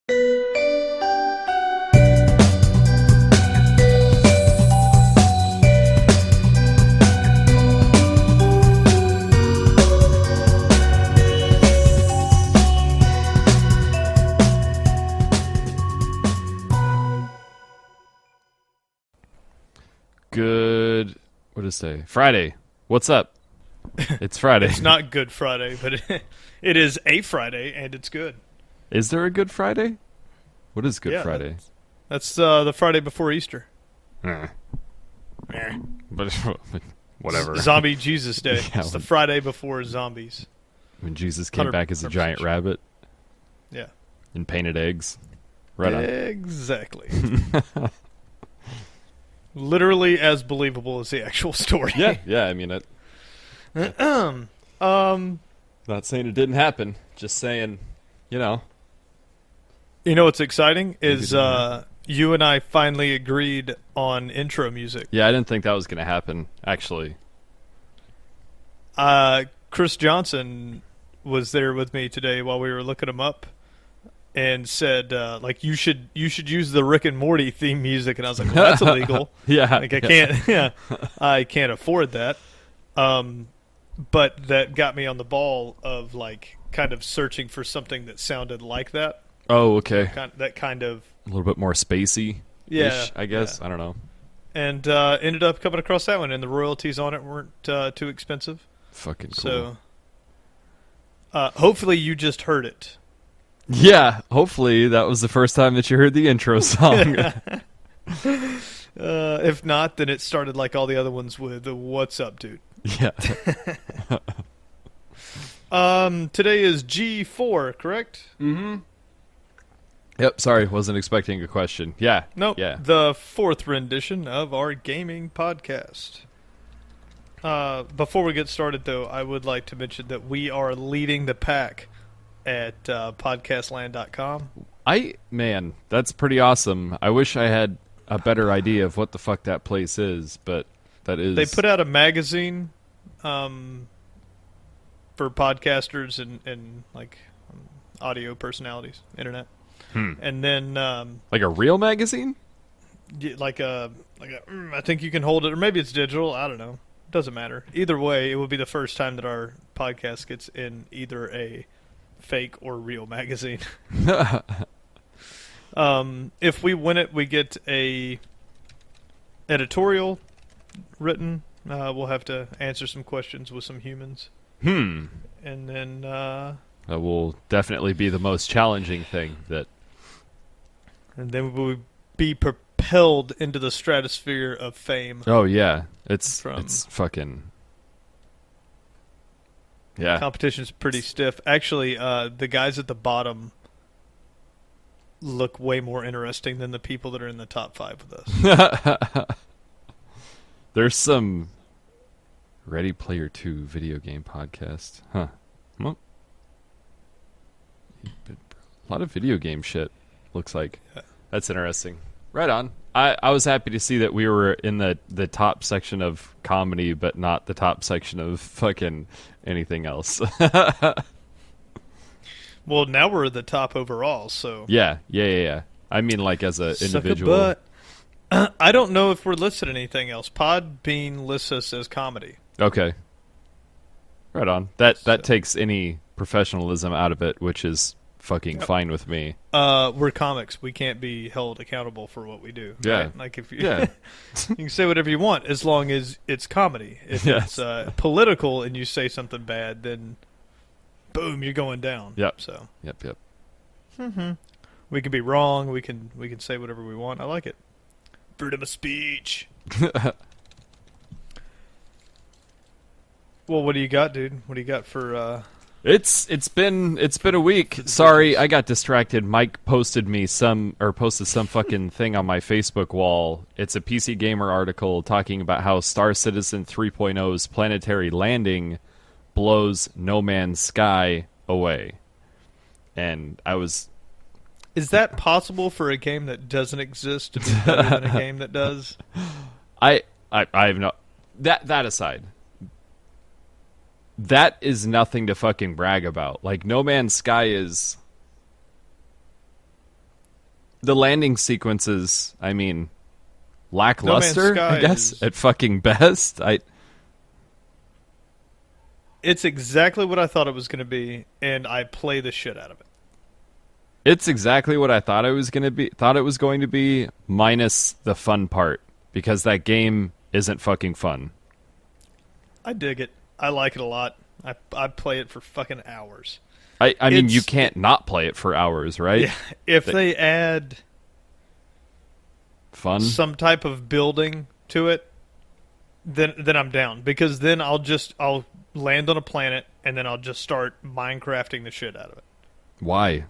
Good, what did it say? Friday. What's up? It's Friday. It's not Good Friday, but it is a Friday, and it's good. Is there a Good Friday? What is Good Friday? That's the Friday before Easter. But whatever. Zombie Jesus Day. Yeah, It's the Friday before zombies. When Jesus came back as a 100% giant rabbit. Yeah. And painted eggs. Right on. Exactly. Literally as believable as the actual story. Yeah. I mean, not saying it didn't happen. Just saying, you know. You know what's exciting is you and I finally agreed on intro music. Yeah, I didn't think that was going to happen, actually. Chris Johnson was there with me today while we were looking him up, and said, like, you should use the Rick and Morty theme music, and I was like, well, that's illegal. Yeah, like I can't, I can't afford that. But that got me on the ball of like kind of searching for something that sounded like that. Oh, okay. That kind of a little bit more spacey. Yeah, I guess. Yeah. I don't know. And ended up coming across that one, and the royalties on it weren't too expensive. Fucking cool. So hopefully you just heard it. Yeah, hopefully that was the first time that you heard the intro song. If not, then it started like all the other ones with "What's up, dude?" Yeah. Today is G4, correct? Mm-hmm. Yep, sorry, wasn't expecting a question. Yeah. Nope. Yeah. The fourth rendition of our gaming podcast. Before we get started, though, I would like to mention that we are leading the pack at podcastland.com. Man, that's pretty awesome. I wish I had a better idea of what the fuck that place is, but that is... They put out a magazine for podcasters and like audio personalities, internet. And then like a real magazine? I think you can hold it, or maybe it's digital, I don't know. Doesn't matter. Either way, it will be the first time that our podcast gets in either a fake or real magazine. If we win it, we get a editorial written. We'll have to answer some questions with some humans. And then that will definitely be the most challenging thing. And then we'll be propelled into the stratosphere of fame. Oh yeah, it's fucking. Yeah. Competition's pretty stiff. Actually, the guys at the bottom look way more interesting than the people that are in the top 5 with us. There's some Ready Player 2 video game podcast. Huh. Well, a lot of video game shit, looks like. Yeah. That's interesting. Right on. I was happy to see that we were in the top section of comedy, but not the top section of fucking anything else. Well, now we're at the top overall, so... Yeah. I mean, like, as an individual... I don't know if we're listed anything else. Podbean lists us as comedy. Okay. Right on. That takes any professionalism out of it, which is fucking fine with me. We're comics. We can't be held accountable for what we do. Yeah. Right? Like if you, you can say whatever you want as long as it's comedy. If it's political and you say something bad, then boom, you're going down. Yep. So. Yep. Mm-hmm. We can be wrong. We can say whatever we want. I like it. Freedom of speech. Well, what do you got, dude? What do you got for? It's been a week. Sorry, I got distracted. Mike posted some fucking thing on my Facebook wall. It's a PC Gamer article talking about how Star Citizen 3.0's planetary landing blows No Man's Sky away. And I was... Is that possible for a game that doesn't exist to be better than a game that does? I have no... That aside... That is nothing to fucking brag about. Like, No Man's Sky is The landing sequences, I mean, lackluster, Sky I guess, is- at fucking best. It's exactly what I thought it was going to be, and I play the shit out of it. It's exactly what I thought it was going to be, minus the fun part, because that game isn't fucking fun. I dig it. I like it a lot. I play it for fucking hours. I mean, It's- you can't not play it for hours, right? Yeah, if they add Fun. some type of building to it, then I'm down, because then I'll land on a planet and then I'll just start Minecrafting the shit out of it. Why?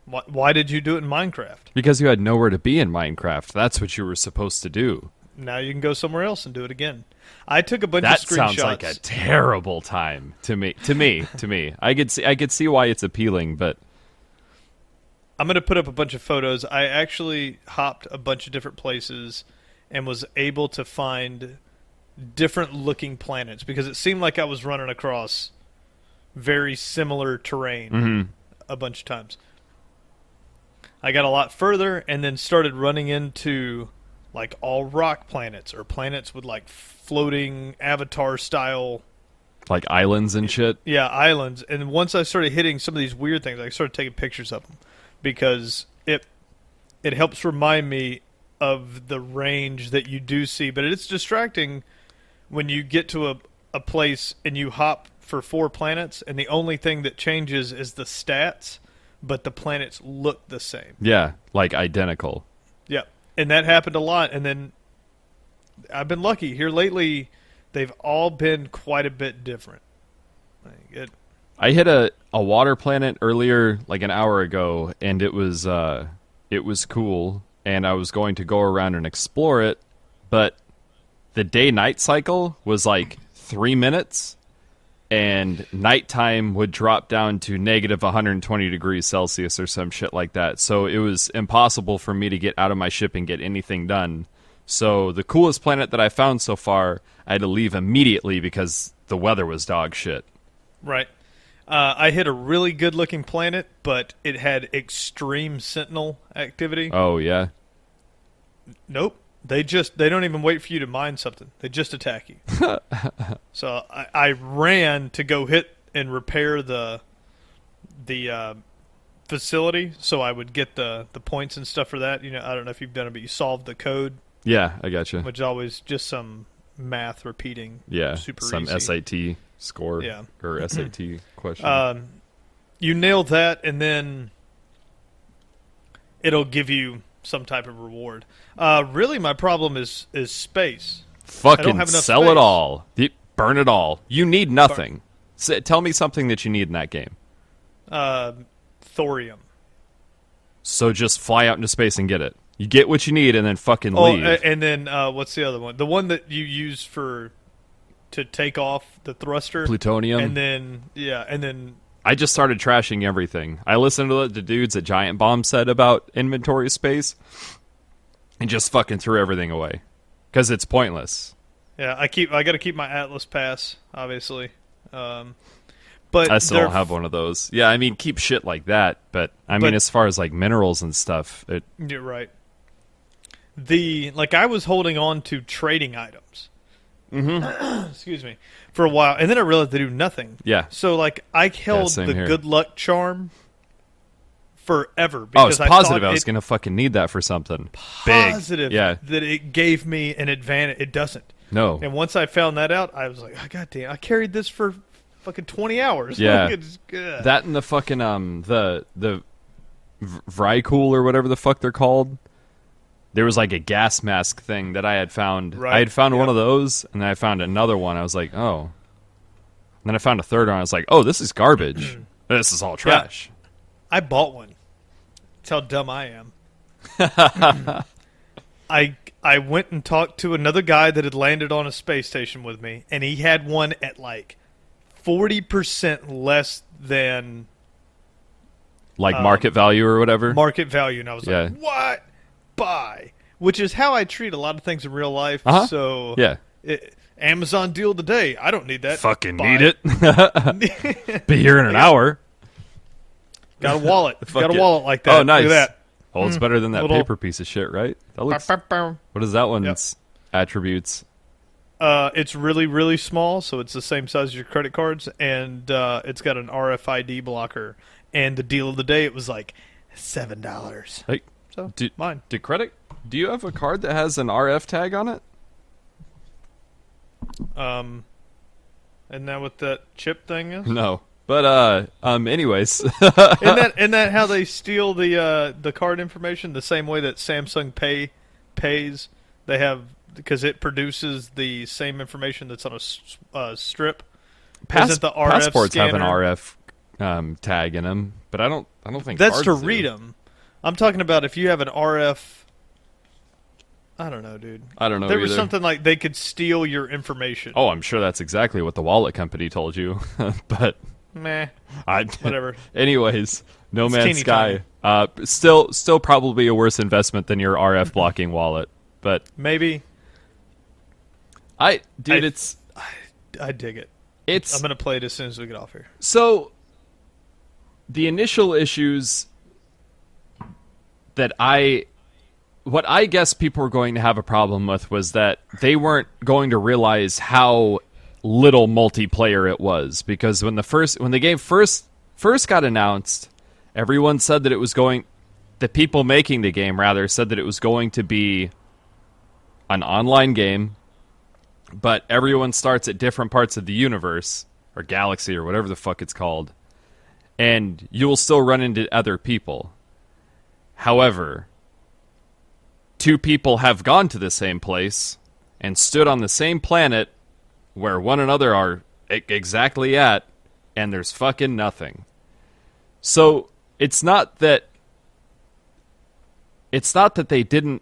Why did you do it in Minecraft? Because you had nowhere to be in Minecraft. That's what you were supposed to do. Now you can go somewhere else and do it again. I took a bunch That of screenshots. sounds like a terrible time to me. To me. I could see why it's appealing, but I'm going to put up a bunch of photos. I actually hopped a bunch of different places and was able to find different looking planets, because it seemed like I was running across very similar terrain a bunch of times. I got a lot further and then started running into like all rock planets, or planets with like floating Avatar style, like islands and shit. yeah, islands. And once I started hitting some of these weird things, I started taking pictures of them, because it helps remind me of the range that you do see. But it's distracting when you get to a place and you hop for 4 planets and the only thing that changes is the stats, but the planets look the same. Yeah, like identical. Yeah, and that happened a lot. And then I've been lucky here lately; they've all been quite a bit different. I hit a water planet earlier, like an hour ago, and it was cool, and I was going to go around and explore it, but the day-night cycle was like 3 minutes, and nighttime would drop down to negative 120 degrees Celsius or some shit like that. So it was impossible for me to get out of my ship and get anything done. So the coolest planet that I found so far, I had to leave immediately because the weather was dog shit. Right. I hit a really good-looking planet, but it had extreme sentinel activity. Oh, yeah? Nope. They don't even wait for you to mine something. They just attack you. So I ran to go hit and repair the facility, so I would get the points and stuff for that. You know, I don't know if you've done it, but you solved the code, Yeah, I gotcha. which is always just some math repeating. Yeah, super some easy. SAT score, Yeah. or SAT question. You nail that, and then it'll give you some type of reward. Really, my problem is space. Fucking have enough sell space. it all. Burn it all. You need nothing. Tell me something that you need in that game. Thorium. So just fly out into space and get it. You get what you need and then fucking leave. And then what's the other one? The one that you use to take off the thruster. Plutonium. And then I just started trashing everything. I listened to what the dudes at Giant Bomb said about inventory space and just fucking threw everything away. Because it's pointless. yeah, I got to keep my Atlas pass, obviously. But I still don't have one of those. Yeah, I mean, keep shit like that. But, I mean, as far as, like, minerals and stuff, You're right. I was holding on to trading items. Excuse me. For a while, and then I realized they do nothing. yeah. So, like, I held same the here. good luck charm forever. Oh, Because it's positive. I I was thought going to fucking need that for something. positive Big. Yeah. that it gave me an advantage. It doesn't. No. And once I found that out, I was like, oh, God damn, I carried this for fucking 20 hours. Yeah. Like, it's good. That and the fucking, the Vrycool or whatever the fuck they're called. There was like a gas mask thing that I had found. Right. I had found one Yep. of those, and then I found another one. I was like, oh. And then I found a third one. I was like, oh, this is garbage. This is all trash. I bought one. That's how dumb I am. I went and talked to another guy that had landed on a space station with me, and he had one at like 40% less than Like market value or whatever. market value. And I was Yeah. like, what? Buy. Which is how I treat a lot of things in real life. Uh-huh. So Yeah. Amazon deal of the day. I don't need that. Fucking Buy need it. Be here in an hour. Got a wallet. Fuck Got a it. wallet like that. Oh, nice. Look at that. Oh, it's better than that Little- paper piece of shit, right? That looks. What is that one's attributes? It's really, really small, so it's the same size as your credit cards, and it's got an RFID blocker. And the deal of the day, it was like $7. Like, So do mine. Do you have a card that has an RF tag on it? Isn't that what that chip thing is? No. But anyways, Isn't that how they steal the card information? The same way that Samsung Pay pays, they have, because it produces the same information that's on a strip. Isn't the RF passports have an scanner- RF tag in them, but I don't think That's to cards do. read them. I'm talking about if you have an RF. I don't know, dude. I don't know. There was either. something like they could steal your information. Oh, I'm sure that's exactly what the wallet company told you, but Meh. I Whatever. Anyways, No It's Man's teeny Sky. Still probably a worse investment than your RF blocking wallet, but Maybe. I I dig it. it's I'm gonna play it as soon as we get off here. so the initial issues that what I guess people were going to have a problem with was that they weren't going to realize how little multiplayer it was, because when the game first got announced, everyone said that the people making the game rather said that it was going to be an online game, but everyone starts at different parts of the universe or galaxy or whatever the fuck it's called, and you will still run into other people. However, two people have gone to the same place and stood on the same planet where one another are exactly at, and there's fucking nothing. So it's not that they didn't.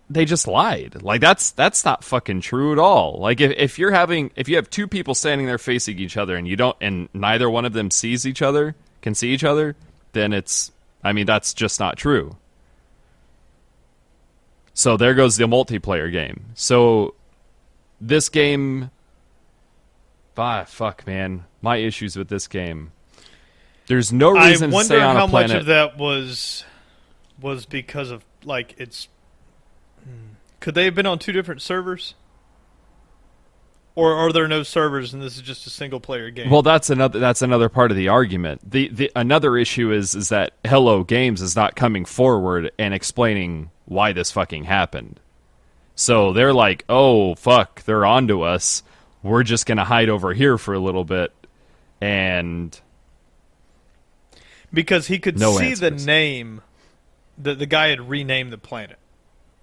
They just lied. Like that's not fucking true at all. Like if you have two people standing there facing each other and neither one of them can see each other, then that's just not true. So there goes the multiplayer game. So this game, fuck, man, my issues with this game. There's no reason to stay on a planet. I wonder how much of that was because of like it's. Could they have been on two different servers? Or are there no servers and this is just a single player game? Well, that's another part of the argument. The another issue is that Hello Games is not coming forward and explaining why this fucking happened. So they're like, "Oh, fuck, they're onto us. We're just going to hide over here for a little bit." And because he could no see answers. the name that the guy had renamed the planet.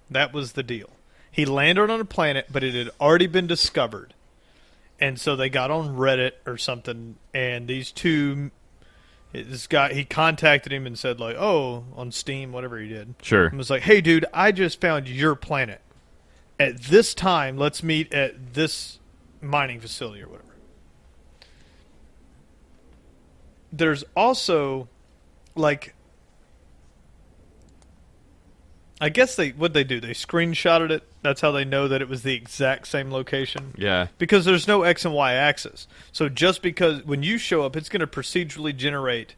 That was the deal. He landed on a planet, but it had already been discovered. And so they got on Reddit or something, and this guy, he contacted him and said, like, oh, on Steam, whatever he did. Sure. And was like, hey, dude, I just found your planet. At this time, let's meet at this mining facility or whatever. There's also, like, I guess what'd they do? They screenshotted it. That's how they know that it was the exact same location. Yeah. Because there's no X and Y axis. So just because when you show up, it's going to procedurally generate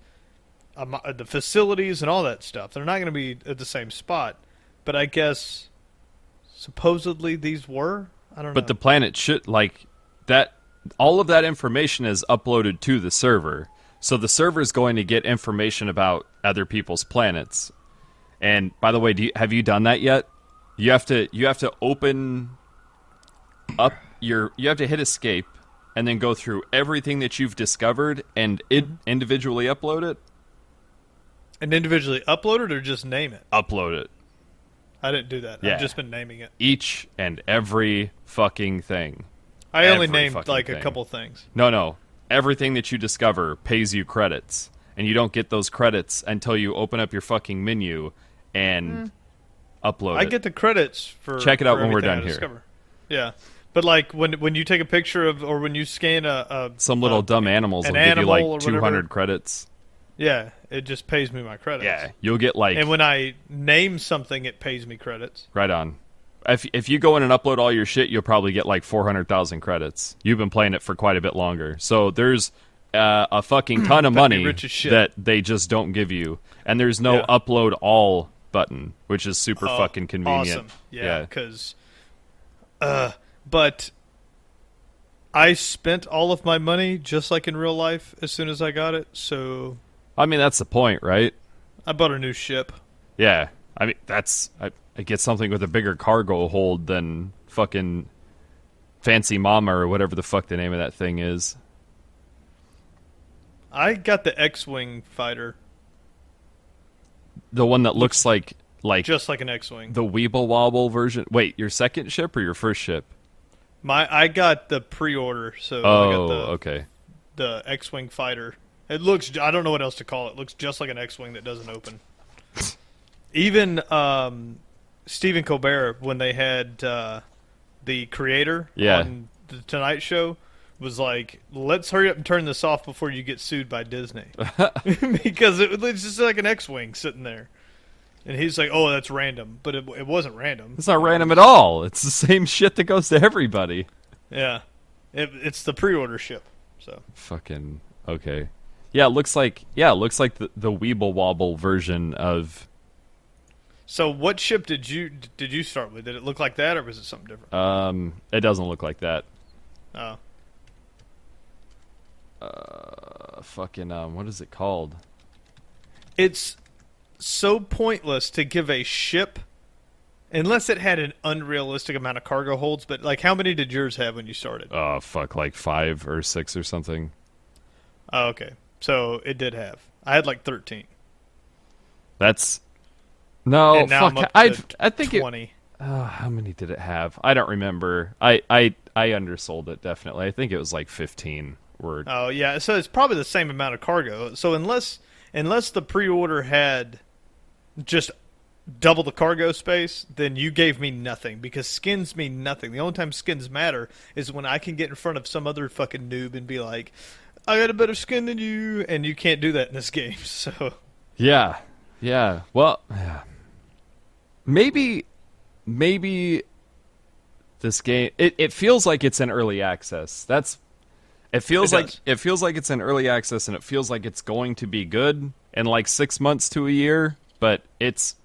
the facilities and all that stuff. They're not going to be at the same spot. But I guess supposedly these were? I don't know. But the planet should, like, that. All of that information is uploaded to the server. So the server is going to get information about other people's planets. And by the way, have you done that yet? You have to open up you have to hit escape and then go through everything that you've discovered and individually upload it. And individually upload it or just name it? Upload it. I didn't do that. Yeah. I've just been naming it. Each and every fucking thing. I only Every named fucking like a thing. couple things. No. Everything that you discover pays you credits. And you don't get those credits until you open up your fucking menu and upload it. I get the credits for Check it out for when we're everything done I here. discover. Yeah. But like when you take a picture of or when you scan Some little dumb animals an will give you animal or like whatever. 200 credits. Yeah, it just pays me my credits. Yeah, you'll get like And when I name something, it pays me credits. right on. If you go in and upload all your shit, you'll probably get like 400,000 credits. You've been playing it for quite a bit longer. So there's a fucking ton of Better be money rich as shit. that they just don't give you, and there's no Yeah. upload all button, which is super fucking convenient. Awesome. Yeah, because, but I spent all of my money just like in real life as soon as I got it. So I mean, that's the point, right? I bought a new ship. Yeah, I mean, I get something with a bigger cargo hold than fucking Fancy Mama or whatever the fuck the name of that thing is. I got the X-wing fighter, The one that looks like just like an X-wing. the Weeble Wobble version. Wait, your second ship or your first ship? I got the pre-order, so I Oh, got the okay. the X-wing fighter. It looks, I don't know what else to call it. It looks just like an X-wing that doesn't open. Even Stephen Colbert, when they had the creator on the Tonight Show, was like, let's hurry up and turn this off before you get sued by Disney. Because it's just like an X-wing sitting there. And he's like, oh, that's random. But it wasn't random. It's not random at all. It's the same shit that goes to everybody. Yeah. It's the pre-order ship. So Fucking okay. Yeah, it looks like the Weeble Wobble version of. So what ship did you start with? Did it look like that, or was it something different? It doesn't look like that. Oh. Fucking what is it called? It's so pointless to give a ship, unless it had an unrealistic amount of cargo holds. But like, how many did yours have when you started? Oh fuck, like 5 or 6 or something. Oh, okay. So it did have. I had like 13. That's no And now fuck. I'm up to I think 20. how many did it have? I don't remember. I undersold it definitely. I think it was like 15. Word. Oh yeah, so it's probably the same amount of cargo. So unless the pre-order had just double the cargo space, then you gave me nothing, because skins mean nothing. The only time skins matter is when I can get in front of some other fucking noob and be like, I got a better skin than you, and you can't do that in this game. So Yeah. Well, yeah. Maybe this game it feels like it's in early access. It feels like it's in early access, and it feels like it's going to be good in like 6 months to a year, but it's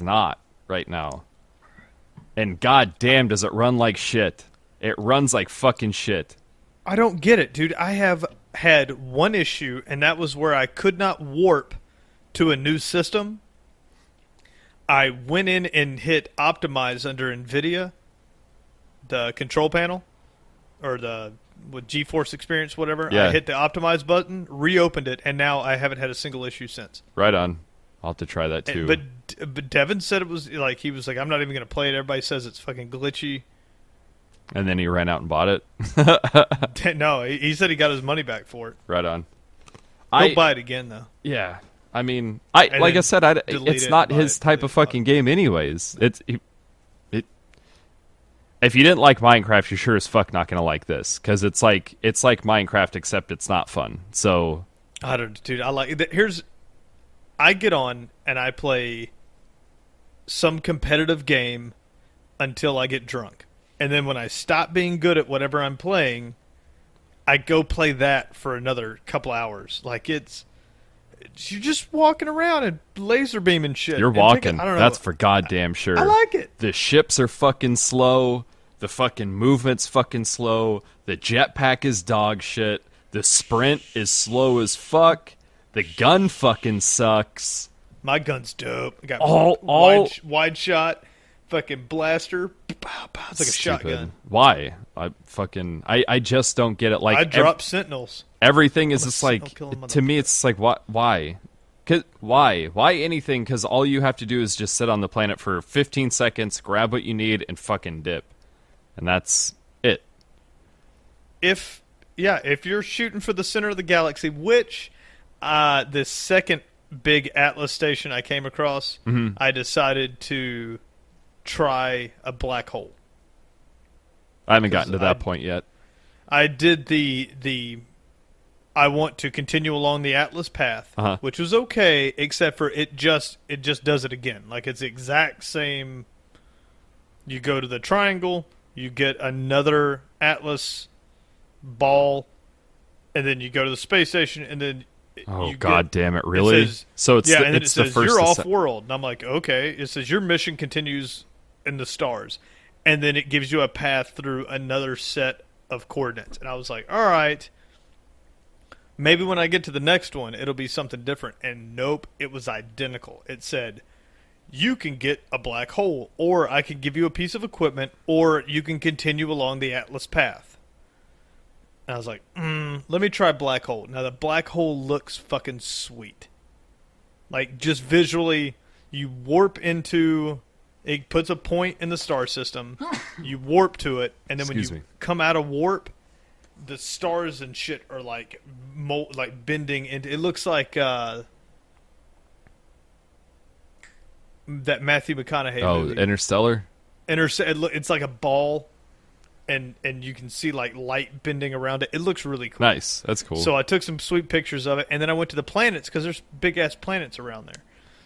not right now. And goddamn, does it run like shit? It runs like fucking shit. I don't get it, dude. I have had one issue, and that was where I could not warp to a new system. I went in and hit optimize under NVIDIA, the control panel, or the with GeForce Experience, whatever. Yeah. I hit the optimize button, reopened it, and now I haven't had a single issue since. Right on. I'll have to try that too. But Devin said it was like, he was like, I'm not even going to play it. Everybody says it's fucking glitchy. And then he ran out and bought it. No, he said he got his money back for it. Right on. He'll buy it again though. Yeah. I mean, And like I then said, delete it's it not and buy his it, type delete of it, buy fucking game, anyways. If you didn't like Minecraft, you're sure as fuck not gonna like this, because it's like Minecraft, except it's not fun. So I don't, dude. I like it. I get on and I play some competitive game until I get drunk, and then when I stop being good at whatever I'm playing, I go play that for another couple hours. Like you're just walking around and laser beaming shit. you're and walking. I don't know. That's for goddamn sure. I like it. The ships are fucking slow. The fucking movement's fucking slow. The jetpack is dog shit. The sprint is slow as fuck. The gun fucking sucks. My gun's dope. I got All wide shot, fucking blaster. Pow, pow. It's like a stupid. shotgun. Why? I just don't get it. Like I drop sentinels. everything is I'm a just like, sentinel killing to me it's like, what? Why? Why anything? Because all you have to do is just sit on the planet for 15 seconds, grab what you need, and fucking dip, and that's it. If you're shooting for the center of the galaxy, which the second big Atlas station I came across, I decided to try a black hole. I haven't gotten to that point yet. I did the I want to continue along the Atlas path, which was okay, except for it just does it again. Like, it's the exact same. You go to the triangle, you get another Atlas ball, and then you go to the space station, and then Oh god damn it! Really? So it's and then it's it the says first you're to off world, and I'm like, okay. It says your mission continues in the stars, and then it gives you a path through another set of coordinates, and I was like, all right. Maybe when I get to the next one, it'll be something different. And nope, it was identical. It said, you can get a black hole, or I can give you a piece of equipment, or you can continue along the Atlas path. And I was like, let me try black hole. Now, the black hole looks fucking sweet. Like, just visually, you warp into... It puts a point in the star system. You warp to it, and then when you come out of warp... The stars and shit are like bending into. It looks like that Matthew McConaughey movie. Interstellar. It's like a ball, and you can see like light bending around it. It looks really cool. Nice, that's cool. So I took some sweet pictures of it, and then I went to the planets because there's big ass planets around there.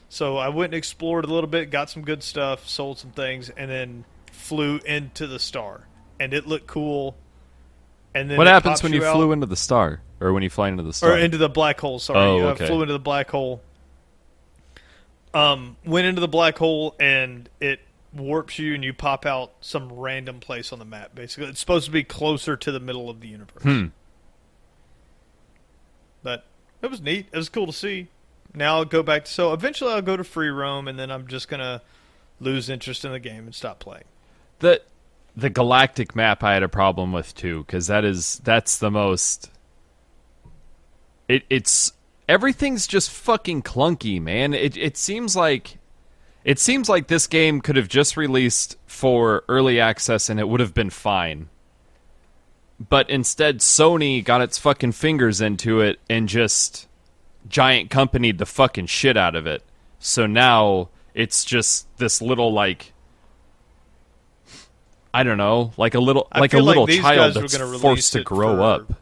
So I went and explored a little bit, got some good stuff, sold some things, and then flew into the star, and it looked cool. And then what happens when you flew into the star? Or when you fly into the star? Or into the black hole, sorry. Oh, okay. I flew into the black hole. Went into the black hole, and it warps you, and you pop out some random place on the map, basically. It's supposed to be closer to the middle of the universe. But it was neat. It was cool to see. Now I'll go back to... So eventually I'll go to free roam, and then I'm just going to lose interest in the game and stop playing. The galactic map I had a problem with too, because that's the most. It's everything's just fucking clunky, man. It seems like this game could have just released for early access and it would have been fine. But instead, Sony got its fucking fingers into it and just giant companied the fucking shit out of it. So now it's just this little like. I don't know, like a little child that's forced to grow up.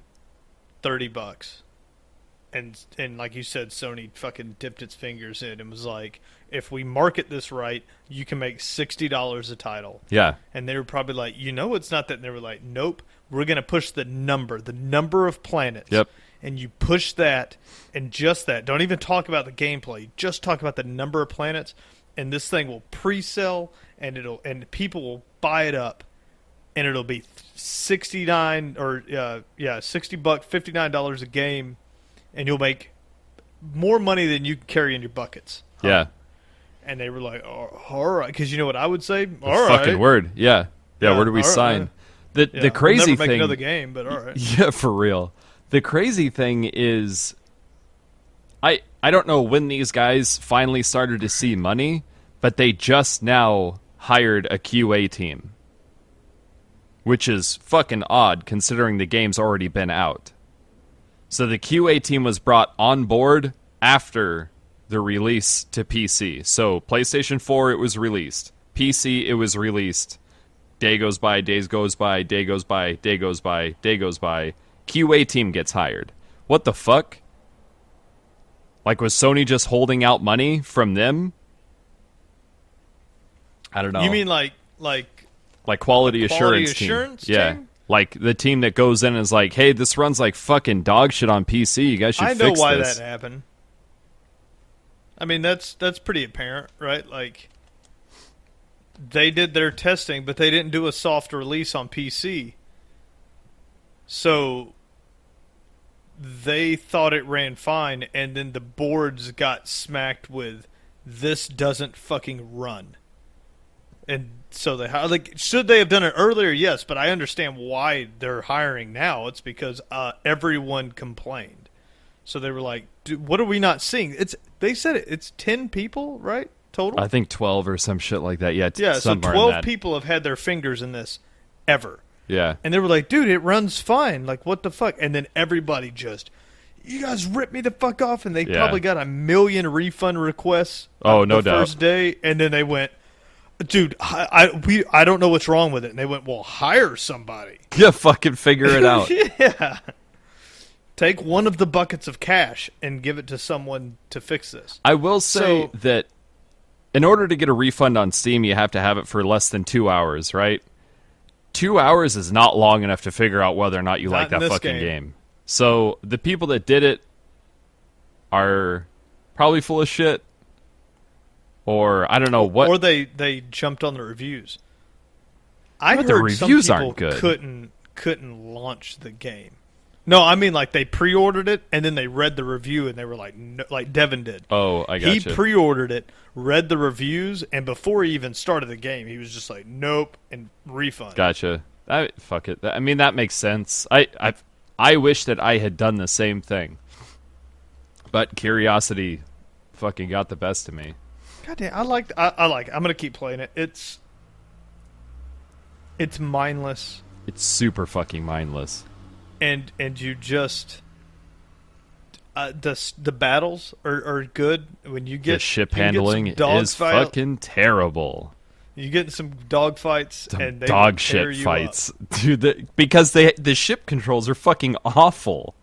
$30, and like you said, Sony fucking dipped its fingers in and was like, if we market this right, you can make $60 a title. Yeah, and they were probably like, it's not that. And they were like, nope, we're gonna push the number of planets. Yep. And you push that, and just that. Don't even talk about the gameplay. Just talk about the number of planets, and this thing will pre-sell, and people will buy it up, and it'll be $69 or $60, $59 a game, and you'll make more money than you can carry in your buckets. Yeah. And they were like, oh, all right, because you know what I would say? All right. Fucking word. Yeah. Where do we sign? Right. The crazy I'll never make thing. another game, but all right. Yeah, for real. The crazy thing is, I don't know when these guys finally started to see money, but they just now hired a QA team, which is fucking odd considering the game's already been out. So the QA team was brought on board after the release to PC. So PlayStation 4, it was released. PC, it was released. Day goes by, days goes by, day goes by, day goes by, day goes by. QA team gets hired. What the fuck? Like, was Sony just holding out money from them? I don't know. You mean like quality assurance team? Yeah. Like the team that goes in and is like, hey, this runs like fucking dog shit on PC. You guys should fix this. I know why that happened. I mean, that's pretty apparent, right? Like, they did their testing, but they didn't do a soft release on PC. So they thought it ran fine, and then the boards got smacked with, this doesn't fucking run. And so should they have done it earlier? Yes, but I understand why they're hiring now. It's because everyone complained. So they were like, dude, what are we not seeing? They said it's 10 people, right? Total? I think 12 or some shit like that. Yeah, so 12 people have had their fingers in this ever. Yeah. And they were like, dude, it runs fine. Like, what the fuck? And then everybody just, you guys ripped me the fuck off. And they probably got 1 million refund requests no doubt. First day. And then they went, dude, I don't know what's wrong with it. And they went, well, hire somebody. Yeah, fucking figure it out. Yeah. Take one of the buckets of cash and give it to someone to fix this. I will say that in order to get a refund on Steam, you have to have it for less than 2 hours, right? 2 hours is not long enough to figure out whether or not you like that fucking game. So the people that did it are probably full of shit, or I don't know what. Or they jumped on the reviews. I But heard the reviews some people aren't good. couldn't launch the game. No, I mean like they pre-ordered it and then they read the review and they were like, no, like Devin did. Oh, I He gotcha. pre-ordered it, read the reviews, and before he even started the game, he was just like, nope, and refund. Gotcha. Fuck it. I mean, that makes sense. I wish that I had done the same thing, but curiosity fucking got the best of me. God damn, I like it. I'm gonna keep playing it. It's mindless, It's super fucking mindless. and you just the battles are good when you get The ship you get some handling is dogfight- fucking terrible. You get in some dog fights and they Dog will tear shit you fights, up. dude. Because the ship controls are fucking awful.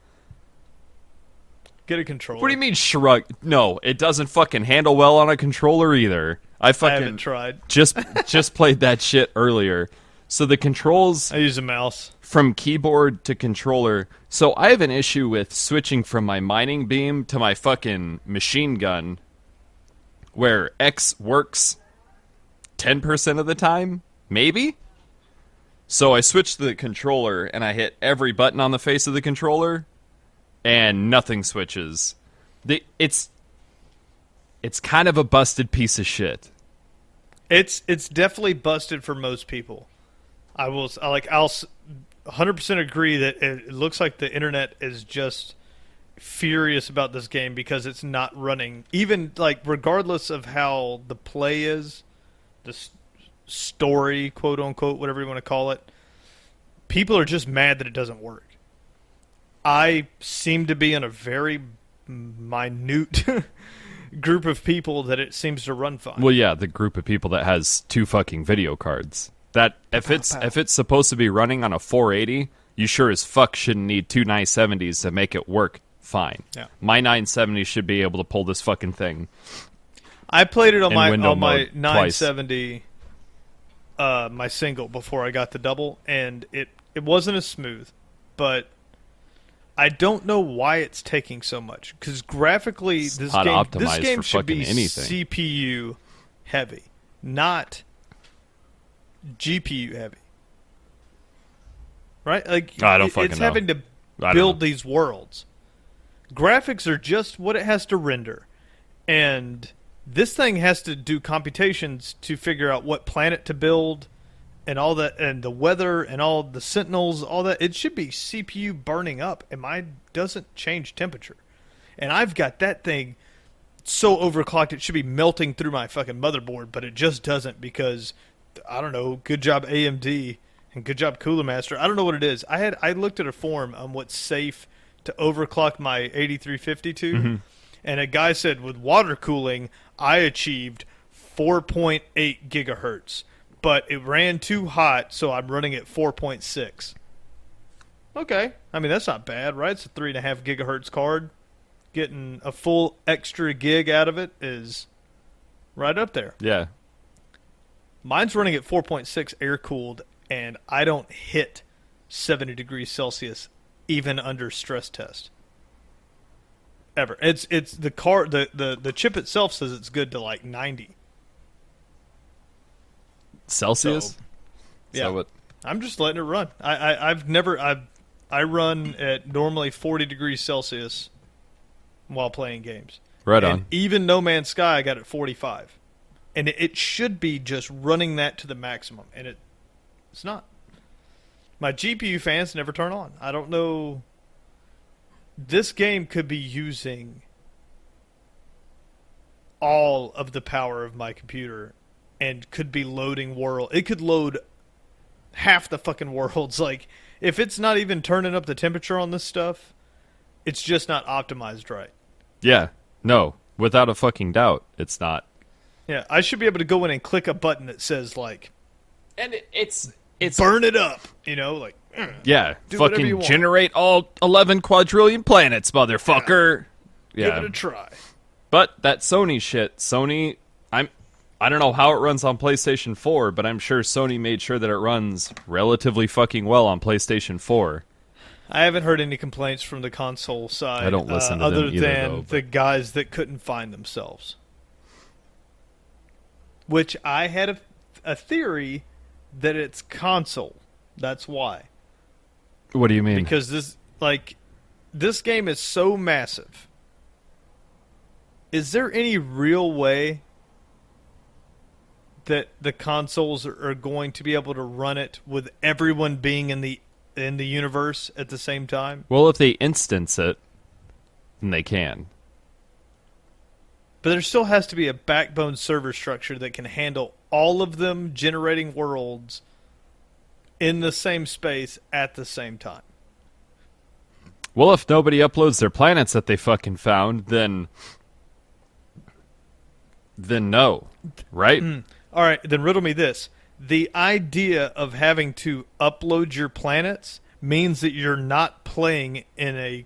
Get a controller. What do you mean shrug? No, it doesn't fucking handle well on a controller either. I I fucking haven't tried. just played that shit earlier. So the controls I use a mouse. from keyboard to controller. So I have an issue with switching from my mining beam to my fucking machine gun, where X works 10% of the time, maybe? So I switched to the controller and I hit every button on the face of the controller and nothing switches. It's kind of a busted piece of shit. It's definitely busted for most people. I'll 100% agree that it looks like the internet is just furious about this game because it's not running. Even like regardless of how the play is, the story, quote unquote, whatever you want to call it, people are just mad that it doesn't work. I seem to be in a very minute group of people that it seems to run fine. Well, yeah, the group of people that has 2 fucking video cards. That if it's supposed to be running on a 480, you sure as fuck shouldn't need 2 970s to make it work fine. Yeah. My 970 should be able to pull this fucking thing. I played it on in my window mode 970, my single before I got the double, and it wasn't as smooth, but I don't know why it's taking so much because graphically this not game optimized for should be fucking anything. CPU heavy, not GPU heavy. Right? Like I don't fucking it's know. having to I don't build know. these worlds. Graphics are just what it has to render. And this thing has to do computations to figure out what planet to build and all that, and the weather and all the sentinels, all that. It should be CPU burning up, and mine doesn't change temperature. And I've got that thing so overclocked it should be melting through my fucking motherboard, but it just doesn't because, I don't know, good job AMD and good job Cooler Master. I don't know what it is. I looked at a forum on what's safe to overclock my 8350 to, and a guy said with water cooling, I achieved 4.8 gigahertz, but it ran too hot, so I'm running at 4.6. Okay. I mean, that's not bad, right? It's a 3.5 gigahertz card. Getting a full extra gig out of it is right up there. Yeah. Mine's running at 4.6 air cooled, and I don't hit 70 degrees Celsius even under stress test. Ever. It's the car the chip itself says it's good to like 90. Celsius? So, Is yeah. that what? I'm just letting it run. I run at normally 40 degrees Celsius while playing games. Right And on. even No Man's Sky I got at 45. And it should be just running that to the maximum, and it's not. My GPU fans never turn on. I don't know. This game could be using all of the power of my computer and could be loading world. It could load half the fucking worlds. Like, if it's not even turning up the temperature on this stuff, it's just not optimized right. Yeah. No. Without a fucking doubt, it's not. Yeah, I should be able to go in and click a button that says, like, And it's burn it up, you know, like, yeah, do whatever you fucking want. generate all 11 quadrillion planets, motherfucker. give Yeah. it a try. But that Sony shit, Sony, I don't know how it runs on PlayStation 4, but I'm sure Sony made sure that it runs relatively fucking well on PlayStation 4. I haven't heard any complaints from the console side. I don't listen to other them either, than though, the guys that couldn't find themselves. Which I had a theory that it's console. That's why. What do you mean? Because this game is so massive. Is there any real way that the consoles are going to be able to run it with everyone being in the universe at the same time? Well, if they instance it, then they can. But there still has to be a backbone server structure that can handle all of them generating worlds in the same space at the same time. Well, if nobody uploads their planets that they fucking found, then no, right? All right, then riddle me this. The idea of having to upload your planets means that you're not playing in a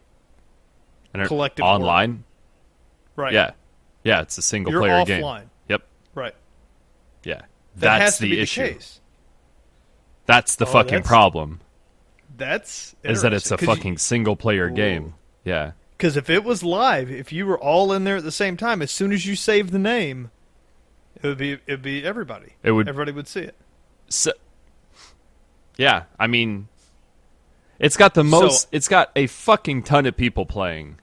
collective online. world. Right. Yeah, it's a single You're player offline. game. Yep. Right. Yeah. That That's has to the be issue. The case. That's the fucking problem. That's is that it's a interesting, fucking single player game. Yeah. Because if it was live, if you were all in there at the same time, as soon as you save the name, it'd be everybody. Everybody would see it. So, yeah, I mean, it's got it's got a fucking ton of people playing.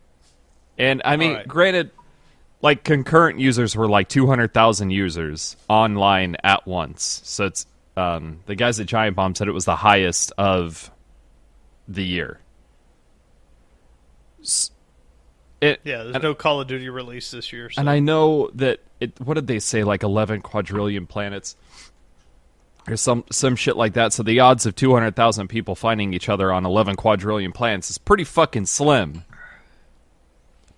And I mean, granted, like concurrent users were like 200,000 users online at once. So it's the guys at Giant Bomb said it was the highest of the year. There's no Call of Duty release this year. So. And I know that what did they say, like 11 quadrillion planets or some shit like that. So the odds of 200,000 people finding each other on 11 quadrillion planets is pretty fucking slim.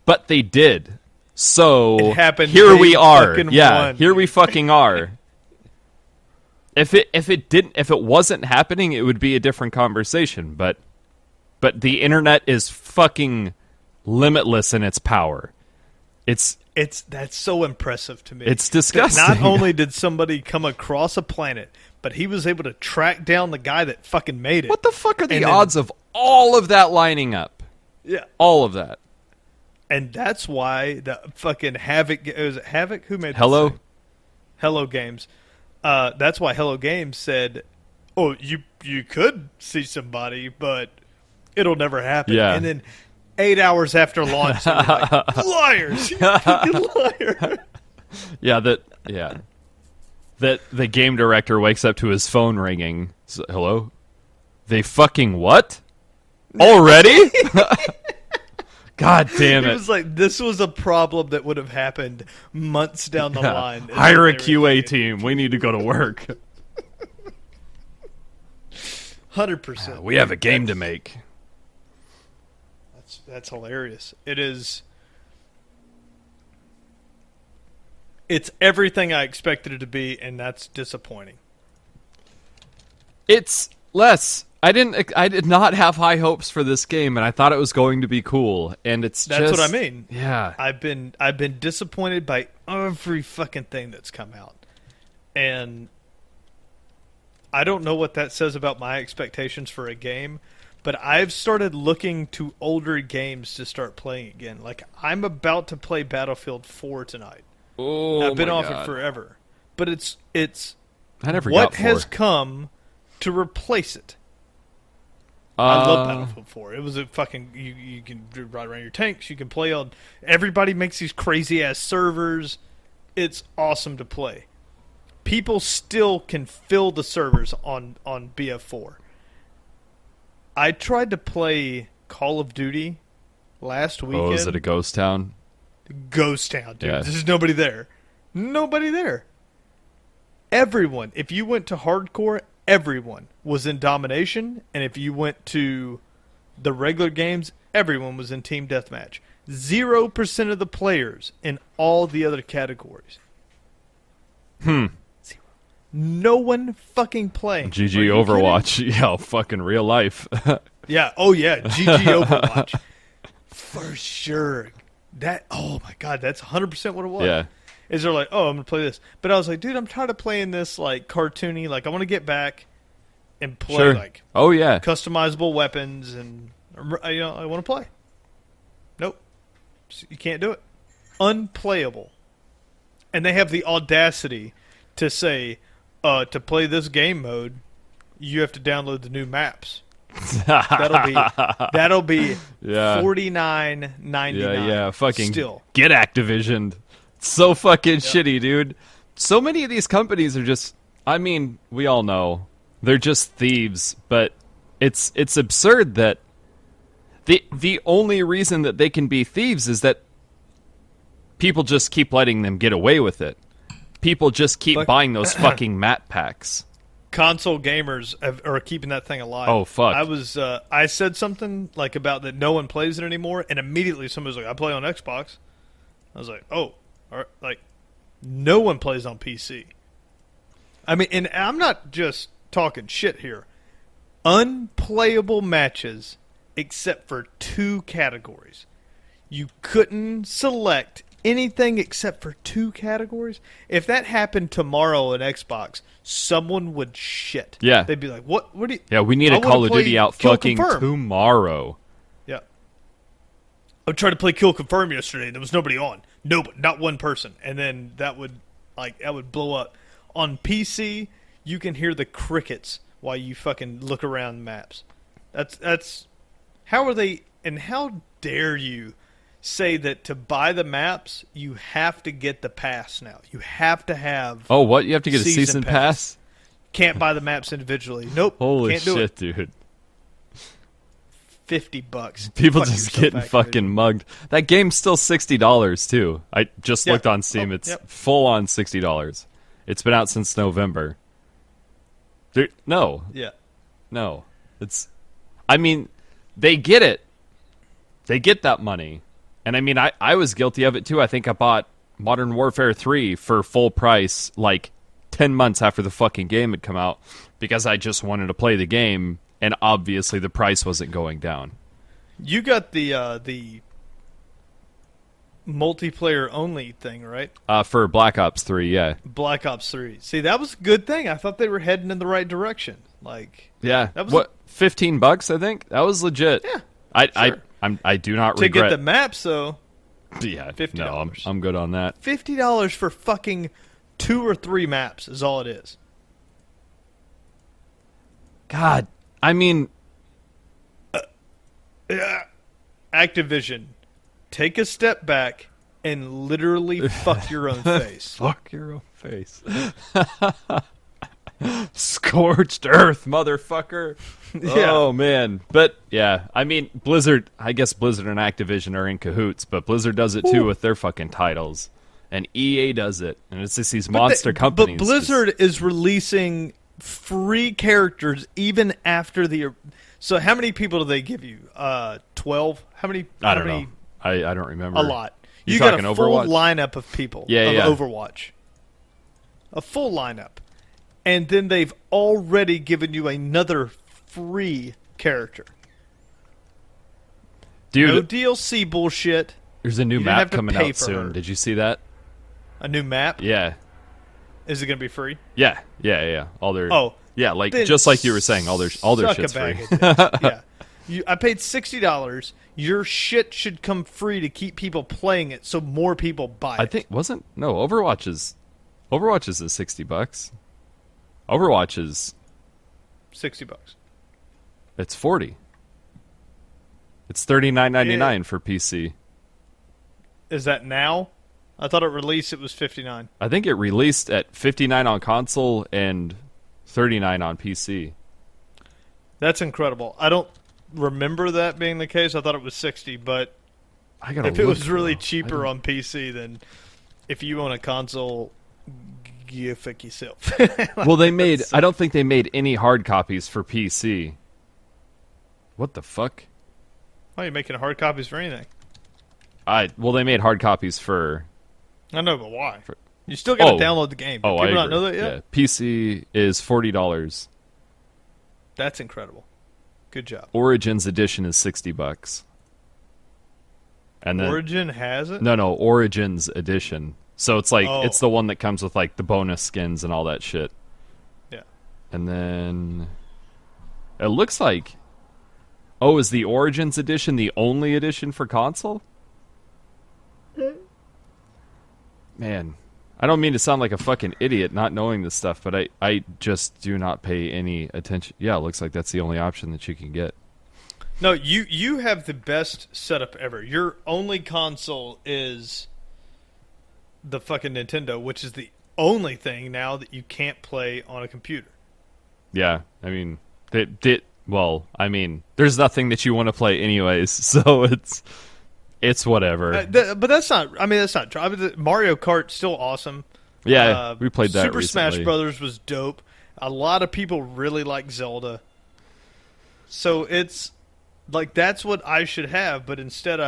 But they did. So it happened. Here we are. Yeah, here we fucking are. If it wasn't happening, it would be a different conversation. But the internet is fucking limitless in its power. That's so impressive to me. It's disgusting. Not only did somebody come across a planet, but he was able to track down the guy that fucking made it. What the fuck are the odds of all of that lining up? Yeah, all of that. And that's why the fucking Havoc... Was it Havoc? Who made Hello? This thing? Hello Games. That's why Hello Games said, oh, you could see somebody, but it'll never happen. Yeah. And then 8 hours after launch, they were like, liars! You fucking liar! That the game director wakes up to his phone ringing. So, hello? They fucking what? Already? God damn it. It was like, this was a problem that would have happened months down the line. Hire a QA team. We need to go to work. 100%. We have a game to make. That's hilarious. It is... It's everything I expected it to be, and that's disappointing. It's less... I did not have high hopes for this game, and I thought it was going to be cool. And that's what I mean. Yeah, I've been disappointed by every fucking thing that's come out, and I don't know what that says about my expectations for a game. But I've started looking to older games to start playing again. Like I'm about to play Battlefield 4 tonight. Oh, I've been my off God. it forever, but it's I never what got 4. has come to replace it. I love Battlefield 4. It was a fucking... You can ride around your tanks. You can play on... Everybody makes these crazy-ass servers. It's awesome to play. People still can fill the servers on BF4. I tried to play Call of Duty last weekend. Oh, is it a ghost town? Ghost town, dude. Yeah. There's nobody there. Nobody there. Everyone. If you went to hardcore... Everyone was in domination, and if you went to the regular games, everyone was in team deathmatch. 0% of the players in all the other categories. Zero. No one fucking playing. GG Overwatch. Kidding? Yeah, fucking real life. Yeah. Oh yeah. GG Overwatch. For sure. Oh my God, that's 100% what it was. Yeah. Is they're like, oh, I'm going to play this. But I was like, dude, I'm tired of playing this, like, cartoony. Like, I want to get back and play, sure. like, oh, yeah. customizable weapons and I want to play. Nope. You can't do it. Unplayable. And they have the audacity to say, to play this game mode, you have to download the new maps. that'll be Yeah. $49.99. Yeah. Fucking still. get Activision. It's so fucking shitty, dude. So many of these companies are just. I mean, we all know they're just thieves, but it's absurd that the only reason that they can be thieves is that people just keep letting them get away with it. People just keep buying those fucking map packs. Console gamers are keeping that thing alive. Oh, fuck. I said something like about that no one plays it anymore, and immediately somebody was like, I play on Xbox. I was like, oh, all right. Like, no one plays on PC. I mean, and I'm not just talking shit here. Unplayable matches except for 2 categories. You couldn't select anything except for 2 categories. If that happened tomorrow on Xbox, someone would shit. Yeah. They'd be like, what do you... Yeah, we need a Call of Duty out Kill fucking Confirm. tomorrow. Yeah. I tried to play Kill Confirm yesterday. There was nobody on. Nobody, not one person. And then that would blow up. On PC, you can hear the crickets while you fucking look around maps. That's how are they, and how dare you say that to buy the maps, you have to get the pass now. You have to have Oh, what? You have to get a season pass? Can't buy the maps individually. Nope. Holy can't do shit, it. dude. $50. People Fuck just yourself, getting Activision. fucking mugged. That game's still $60 too. I just looked on Steam. Oh, It's yep. full on $60. It's been out since November. No. Yeah. No. I mean, they get it. They get that money. And I mean, I was guilty of it too. I think I bought Modern Warfare 3 for full price like 10 months after the fucking game had come out because I just wanted to play the game, and obviously the price wasn't going down. You got the multiplayer only thing, right? For Black Ops 3, yeah. Black Ops 3. See, that was a good thing. I thought they were heading in the right direction. Like, Yeah. That was what, $15, I think? That was legit. Yeah. I do not to regret. get the maps, though, Yeah. $50. No, I'm good on that. $50 for fucking 2 or 3 maps is all it is. God, I mean, Activision, take a step back and literally fuck your own face. fuck your own face. Scorched earth, motherfucker. Yeah. Oh, man. But, yeah, I mean, Blizzard, I guess Blizzard and Activision are in cahoots, but Blizzard does it too with their fucking titles. And EA does it. And it's just these monster companies. But Blizzard is releasing free characters even after the... So how many people do they give you? 12? How many? I don't know. I don't remember. A lot. You You got a talking full Overwatch? lineup of people Yeah, of yeah. Overwatch. A full lineup. And then they've already given you another free character. Dude, No DLC bullshit. there's a new you didn't map have to coming pay out for soon. her. Did you see that? A new map. Yeah. Is it going to be free? Yeah. All their... Oh. Yeah, like Then just like you were saying, all their suck shit's a bag free. of dicks. Yeah. I paid $60. Your shit should come free to keep people playing it so more people buy it. I think Overwatch is at $60. Overwatch is $60. it's $40. It's $39.99 for PC. Is that now? I thought it released it was $59. I think it released at $59 on console and $39 on PC. That's incredible. I don't remember that being the case. I thought it was $60, but I gotta if it look, was really though. cheaper on PC, then if you own a console, you fuck yourself. Well, I don't think they made any hard copies for PC. What the fuck? Why are you making hard copies for anything? They made hard copies for... I know, but why? You still got to download the game. Do I people agree. not know that yet? Yeah. PC is $40. That's incredible. Good job. Origins edition is $60. And then Origin has it? No, Origins edition. So it's like Oh. it's the one that comes with like the bonus skins and all that shit. Yeah. And then it looks like Oh, is the Origins edition the only edition for console? Man, I don't mean to sound like a fucking idiot not knowing this stuff, but I just do not pay any attention. Yeah, it looks like that's the only option that you can get. No, you have the best setup ever. Your only console is the fucking Nintendo, which is the only thing now that you can't play on a computer. Yeah, I mean, there's nothing that you want to play anyways, so it's whatever. But that's not. I mean, that's not true. I mean, Mario Kart's still awesome. Yeah, we played that Super recently. Smash Brothers was dope. A lot of people really like Zelda. So it's like that's what I should have, but instead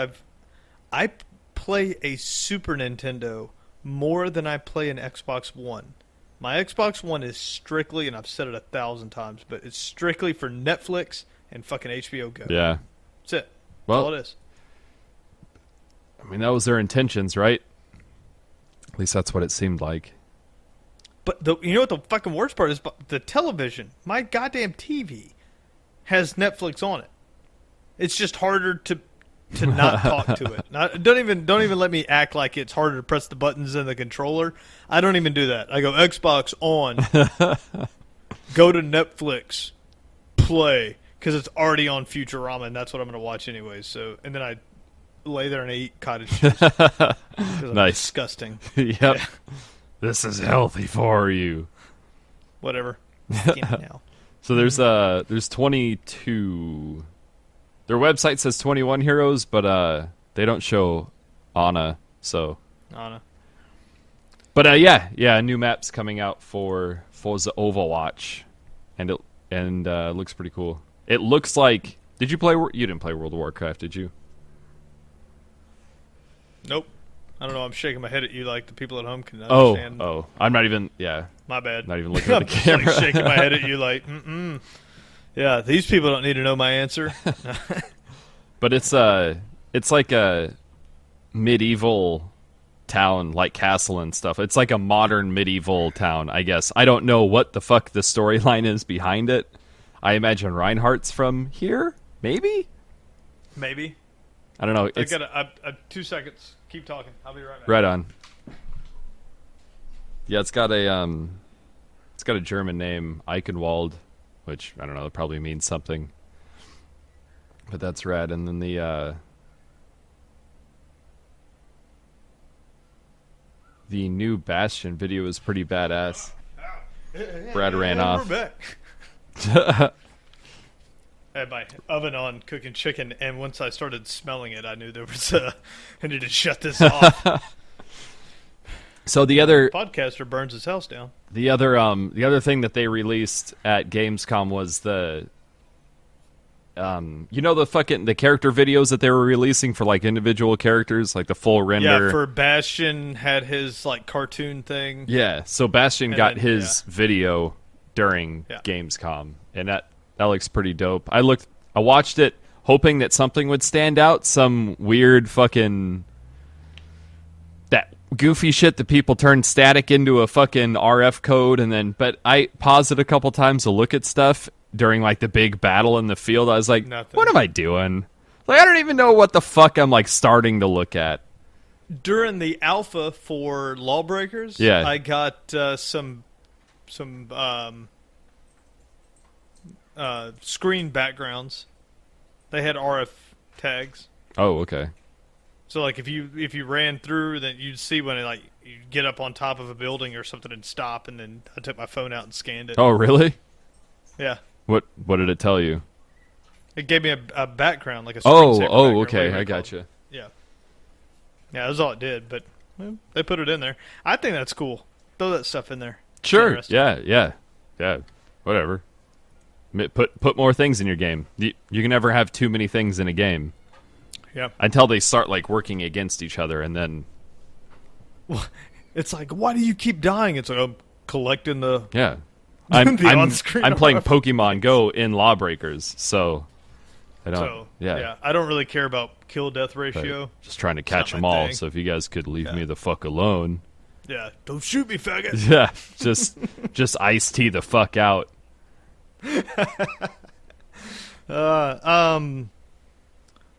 I play a Super Nintendo more than I play an Xbox One. My Xbox One is strictly, and I've said it 1,000 times, but it's strictly for Netflix and fucking HBO Go. Yeah. That's it. Well, That's all it is. I mean, that was their intentions, right? At least that's what it seemed like. But you know what the fucking worst part is? The television, my goddamn TV, has Netflix on it. It's just harder to not talk to it. Don't even let me act like it's harder to press the buttons in the controller. I don't even do that. I go Xbox on, go to Netflix, play, because it's already on Futurama, and that's what I'm going to watch anyways. So, and then I lay there and I eat cottage cheese. Nice. Disgusting. Yep. Yeah. This is healthy for you. Whatever. Skinny now. So there's 22. Their website says 21 heroes, but they don't show Anna. So Anna. But yeah, new maps coming out for Forza Overwatch, and it looks pretty cool. It looks like. Did you play? You didn't play World of Warcraft, did you? Nope. I don't know. I'm shaking my head at you like the people at home can understand. Oh, I'm not even. Yeah, my bad. Not even looking at the I'm just, camera. like, shaking my head at you like, yeah. These people don't need to know my answer. But it's like a medieval town, like castle and stuff. It's like a modern medieval town, I guess. I don't know what the fuck the storyline is behind it. I imagine Reinhardt's from here, maybe. Maybe. I don't know. I got 2 seconds. Keep talking. I'll be right back. Right on. Yeah, it's got a German name, Eichenwald, which I don't know. It probably means something. But that's rad. And then the new Bastion video is pretty badass. Brad ran off. We're back. I had my oven on cooking chicken, and once I started smelling it, I knew there was I needed to shut this off. So the other podcaster burns his house down. The other thing that they released at Gamescom was the the character videos that they were releasing for like individual characters, like the full render. Yeah, for Bastion had his like cartoon thing. Yeah, so Bastion got his video during Gamescom, and that looks pretty dope. I watched it hoping that something would stand out, some weird fucking that goofy shit that people turn static into a fucking RF code, but I paused it a couple times to look at stuff during like the big battle in the field. I was like, what am I doing? Like, I don't even know what the fuck I'm like starting to look at. During the alpha for Lawbreakers, I got some screen backgrounds. They had RF tags. Oh, okay. So like if you ran through, then you'd see when you get up on top of a building or something and stop, and then I took my phone out and scanned it. Oh, really? Yeah. What did it tell you? It gave me a background, like a screensaver background, okay, I gotcha. Yeah. Yeah, that's all it did, but they put it in there. I think that's cool. Throw that stuff in there. Sure. Yeah. Whatever. Put more things in your game. You can never have too many things in a game. Yeah. Until they start like working against each other, and then it's like, why do you keep dying? It's like, I'm collecting the I'm on-screen I'm playing RF. Pokemon Go in Lawbreakers, so I don't. I don't really care about kill death ratio. Just trying to catch them all. So if you guys could leave me the fuck alone. Yeah, don't shoot me, faggot. Yeah, just ice tea the fuck out.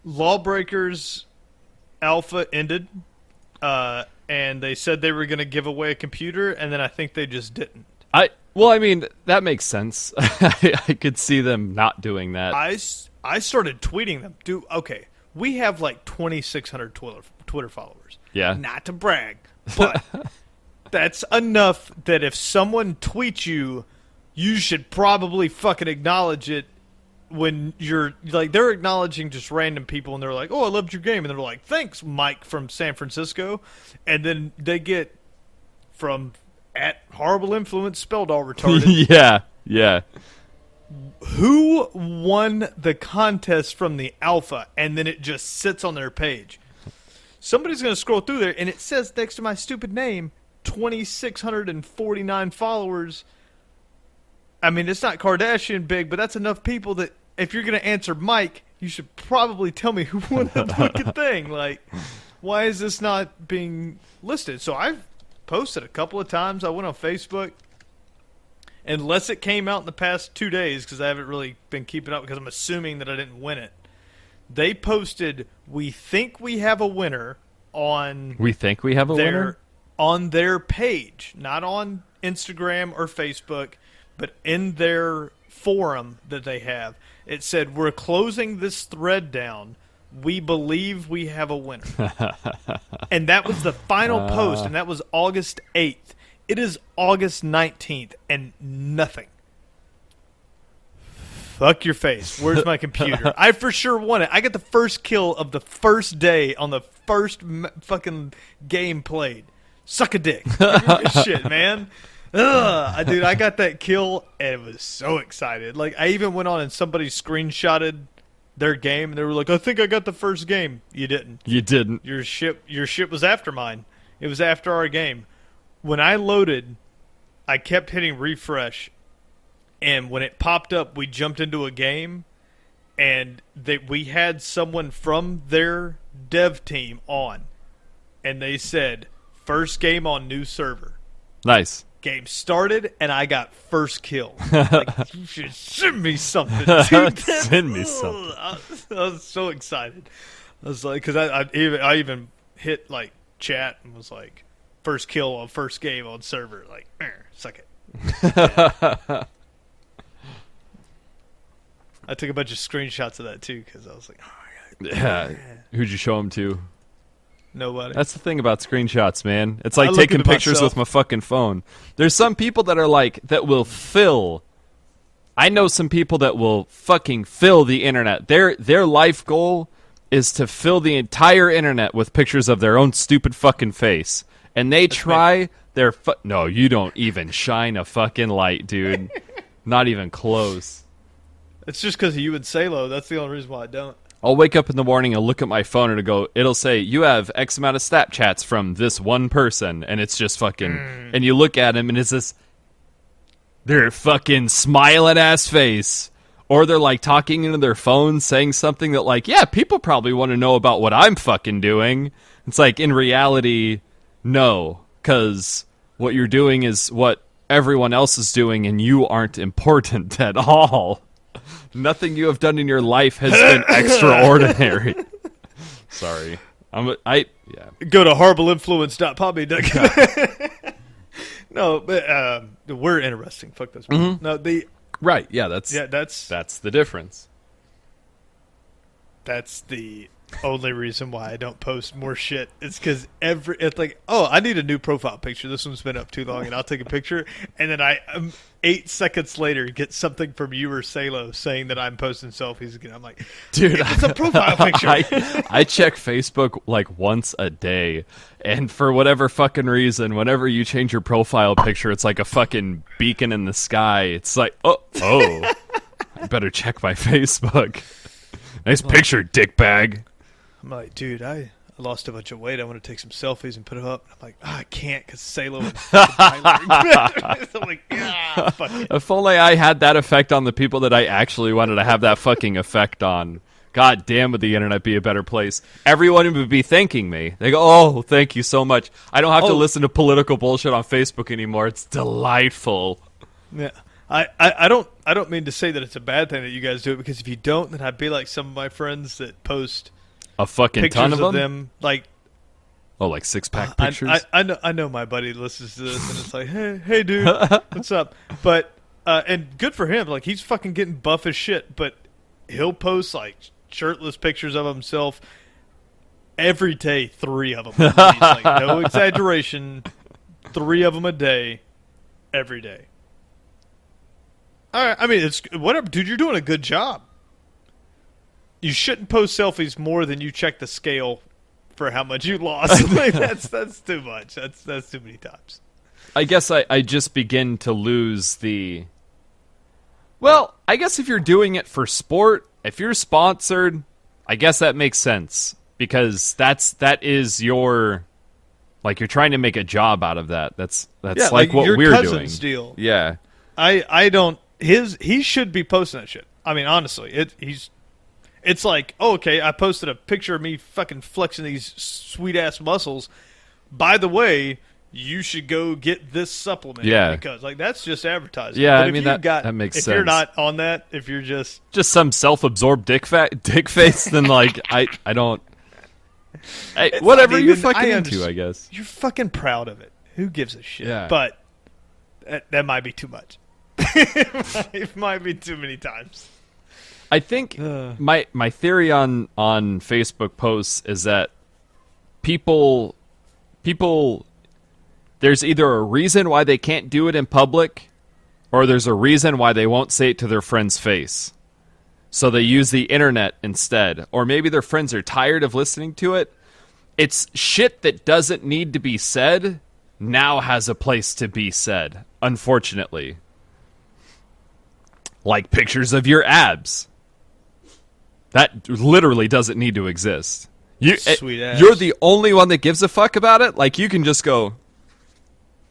Lawbreakers alpha ended, and they said they were going to give away a computer, and then I think they just didn't. Well, I mean, that makes sense. I could see them not doing that. I started tweeting them. Dude, okay, we have like 2,600 Twitter followers. Yeah. Not to brag, but that's enough that if someone tweets you, you should probably fucking acknowledge it when you're, like, they're acknowledging just random people, and they're like, oh, I loved your game. And they're like, thanks, Mike from San Francisco. And then they get from at horrible influence spelled all retarded. Yeah. Who won the contest from the alpha? And then it just sits on their page. Somebody's going to scroll through there, and it says next to my stupid name, 2,649 followers. I mean, it's not Kardashian big, but that's enough people that if you're going to answer Mike, you should probably tell me who won the fucking thing. Like, why is this not being listed? So I've posted a couple of times. I went on Facebook. Unless it came out in the past 2 days, because I haven't really been keeping up because I'm assuming that I didn't win it. They posted, we think we have a winner on... We think we have a winner? On their page. Not on Instagram or Facebook, but in their forum that they have. It said, we're closing this thread down. We believe we have a winner. And that was the final post, and that was August 8th. It is August 19th, and nothing. Fuck your face. Where's my computer? I for sure won it. I got the first kill of the first day on the first fucking game played. Suck a dick. Shit, man. Ugh. Dude, I got that kill, and was so excited. Like, I even went on and somebody screenshotted their game, and they were like, I think I got the first game. You didn't. You didn't. Your ship was after mine. It was after our game. When I loaded, I kept hitting refresh, and when it popped up, we jumped into a game, and we had someone from their dev team on, and they said, first game on new server. Nice. Game started, and I got first kill. Like, you should send me something, dude. Send me something. I was so excited. I was like, because I even hit, like, chat and was like, first kill on first game on server. Like, suck it. Yeah. I took a bunch of screenshots of that, too, because I was like, oh, my God. Yeah. Who'd you show them to? Nobody. That's the thing about screenshots, man. It's like I look taking into pictures myself. with my fucking phone. There's some people that are like, that will fill. I know some people that will fucking fill the internet. Their life goal is to fill the entire internet with pictures of their own stupid fucking face. And they try their no, you don't even shine a fucking light, dude. Not even close. It's just because of you and Salo. That's the only reason why I don't. I'll wake up in the morning and look at my phone and it'll say, you have X amount of Snapchats from this one person. And it's just fucking, and you look at him and it's this, their fucking smiling ass face. Or they're like talking into their phone saying something that like, yeah, people probably want to know about what I'm fucking doing. It's like, in reality, no. Because what you're doing is what everyone else is doing and you aren't important at all. Nothing you have done in your life has been extraordinary. Sorry. Yeah. Go to horribleinfluence.podbean.com. No, but we're interesting. Fuck this. Mm-hmm. No, Right, yeah, that's the difference. That's the only reason why I don't post more shit. It's because it's like, oh, I need a new profile picture. This one's been up too long, and I'll take a picture. And then 8 seconds later, get something from you or Salo saying that I'm posting selfies again. I'm like, dude, it's a profile picture. I check Facebook like once a day, and for whatever fucking reason, whenever you change your profile picture, it's like a fucking beacon in the sky. It's like, oh, I better check my Facebook. Nice picture, dickbag. I'm like, dude, I lost a bunch of weight. I want to take some selfies and put them up. I'm like, I can't because Salo and Tyler. I'm like, fuck it. If only I had that effect on the people that I actually wanted to have that fucking effect on. God damn, would the internet be a better place? Everyone would be thanking me. They go, oh, thank you so much. I don't have to listen to political bullshit on Facebook anymore. It's delightful. Yeah. I don't mean to say that it's a bad thing that you guys do it, because if you don't, then I'd be like some of my friends that post A fucking pictures ton of of them? like. Oh, like six-pack pictures? I know my buddy listens to this, and it's like, hey, dude, what's up? But and good for him. Like, he's fucking getting buff as shit. But he'll post like shirtless pictures of himself every day. 3 of them. He's like, no exaggeration. 3 of them a day, every day. All right, I mean, it's whatever, dude. You're doing a good job. You shouldn't post selfies more than you check the scale for how much you lost. Like, that's too much. That's too many times. I guess I just begin to lose the... Well, I guess if you're doing it for sport, if you're sponsored, I guess that makes sense. Because that is your... Like, you're trying to make a job out of that. That's like what your we're cousin's doing. Deal. Yeah. I don't... He should be posting that shit. I mean, honestly, it's like, oh, okay, I posted a picture of me fucking flexing these sweet-ass muscles. By the way, you should go get this supplement. Yeah. Because, like, that's just advertising. Yeah, but I mean, that makes sense. If you're not on that, if you're just some self-absorbed dick face, then, like, I don't... whatever you're fucking into, I guess. You're fucking proud of it. Who gives a shit? Yeah. But that might be too much. It might be too many times. I think my theory on Facebook posts is that people there's either a reason why they can't do it in public, or there's a reason why they won't say it to their friend's face. So they use the internet instead. Or maybe their friends are tired of listening to it. It's shit that doesn't need to be said now has a place to be said, unfortunately. Like pictures of your abs. That literally doesn't need to exist. Sweet ass. You're the only one that gives a fuck about it. Like, you can just go,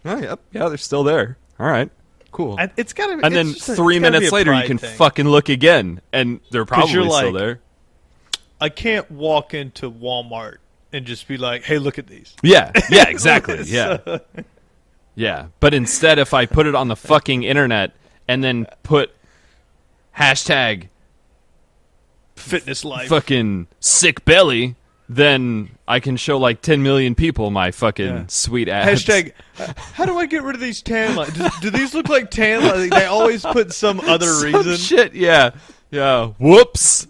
oh, yep, yeah, they're still there. All right, cool. It's gotta. And then 3 minutes later, you can fucking look again, and they're probably still there. I can't walk into Walmart and just be like, "Hey, look at these." Yeah, exactly. Yeah, yeah. But instead, if I put it on the fucking internet and then put hashtag fitness life, fucking sick belly, then I can show like 10 million people my fucking sweet abs. Hashtag, how do I get rid of these tan lines? Do these look like tan lines? They always put some other reason. Shit, yeah. Whoops.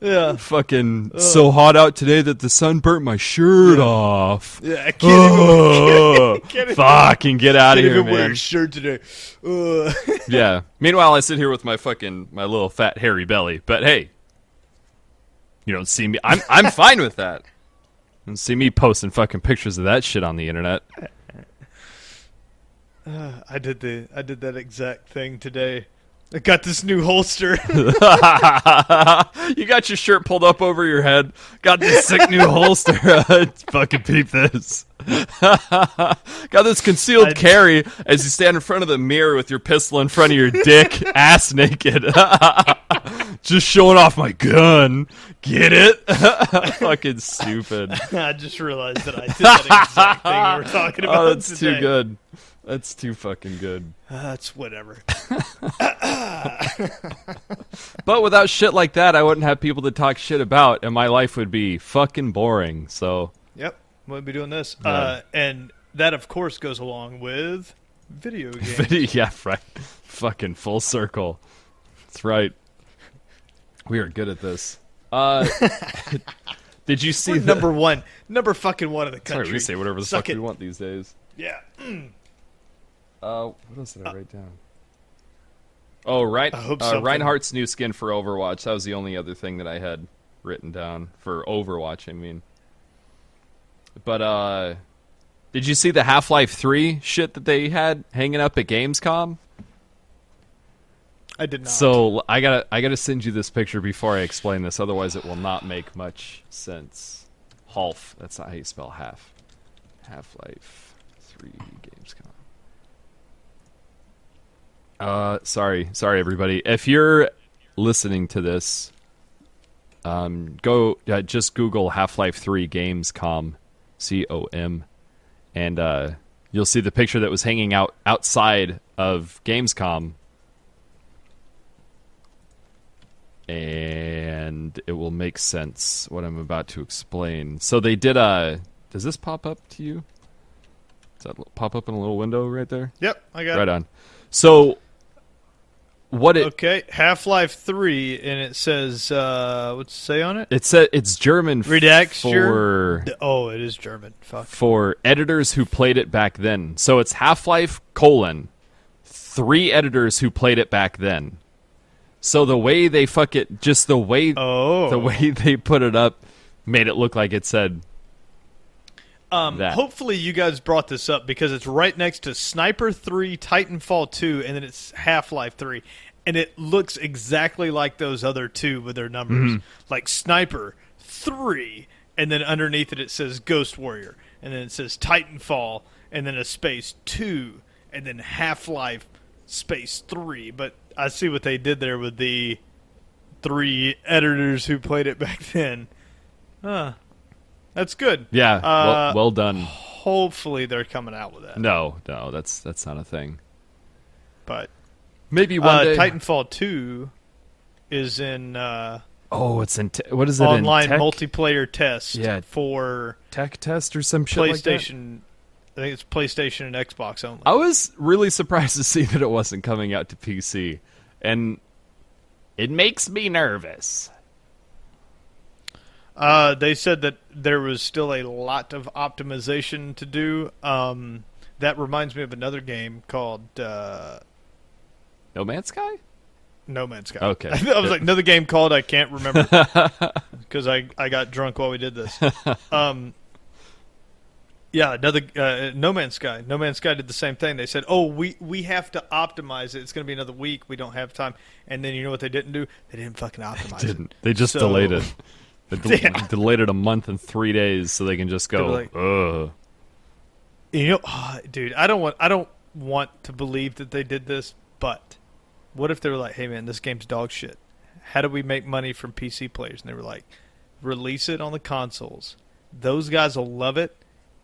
Yeah. Fucking so hot out today that the sun burnt my shirt off. Yeah, I can't even fucking get out of here, even wear man. a shirt today. Yeah. Meanwhile, I sit here with my little fat hairy belly. But hey, you don't see me. I'm fine with that. You don't see me posting fucking pictures of that shit on the internet. I did that exact thing today. I got this new holster. You got your shirt pulled up over your head. Got this sick new holster. Fucking peep this. Got this concealed carry as you stand in front of the mirror with your pistol in front of your dick, ass naked. Just showing off my gun. Get it? Fucking stupid. I just realized that I did that exact thing we were talking about. Oh, that's today. too good. That's too fucking good. That's whatever. But without shit like that, I wouldn't have people to talk shit about, and my life would be fucking boring. So, yep, we'll be doing this. Yeah. And that, of course, goes along with video games. Yeah, right. Fucking full circle. That's right. We are good at this. Did you see We're number fucking one in the country? Sorry, we say whatever the fuck we want these days. Yeah. What else did I write down? Oh, right. I hope Reinhardt's new skin for Overwatch. That was the only other thing that I had written down for Overwatch, I mean. But, did you see the Half-Life 3 shit that they had hanging up at Gamescom? I did not. So, I gotta send you this picture before I explain this, otherwise it will not make much sense. Half. That's not how you spell half. Half-Life 3 Gamescom. Sorry everybody. If you're listening to this, go just Google Half-Life 3 Gamescom, COM, and you'll see the picture that was hanging outside of Gamescom and it will make sense what I'm about to explain. So they did a... Does this pop up to you? Does that pop up in a little window right there? Yep, I got it. Right on. So, what it... Okay, Half-Life 3, and it says, what's it say on it? It's German Redacture. Oh, it is German. Fuck. For editors who played it back then. So it's Half-Life, 3 editors who played it back then. So the way they the way they put it up made it look like it said that. Hopefully you guys brought this up because it's right next to Sniper 3, Titanfall 2, and then it's Half-Life 3. And it looks exactly like those other two with their numbers. Like Sniper 3, and then underneath it says Ghost Warrior. And then it says Titanfall, and then a space 2, and then Half-Life space 3. But I see what they did there with the 3 editors who played it back then. That's good. Yeah, well done. Hopefully they're coming out with that. No, that's not a thing. But maybe one day. Titanfall 2 is in it's in what is it online in tech? Multiplayer test for tech test or some shit like that? PlayStation. I think it's PlayStation and Xbox only. I was really surprised to see that it wasn't coming out to PC, and it makes me nervous. They said that there was still a lot of optimization to do. That reminds me of another game called No Man's Sky? No Man's Sky. Okay. I was like, another game called I can't remember because I got drunk while we did this. Yeah, another No Man's Sky. No Man's Sky did the same thing. They said, "Oh, we have to optimize it. It's going to be another week. We don't have time." And then you know what they didn't do? They didn't fucking optimize it. They just delayed it. They delayed it a month and 3 days so they can just go, like, ugh. You know, dude, I don't want to believe that they did this, but what if they were like, "Hey man, this game's dog shit. How do we make money from PC players?" And they were like, "Release it on the consoles. Those guys will love it,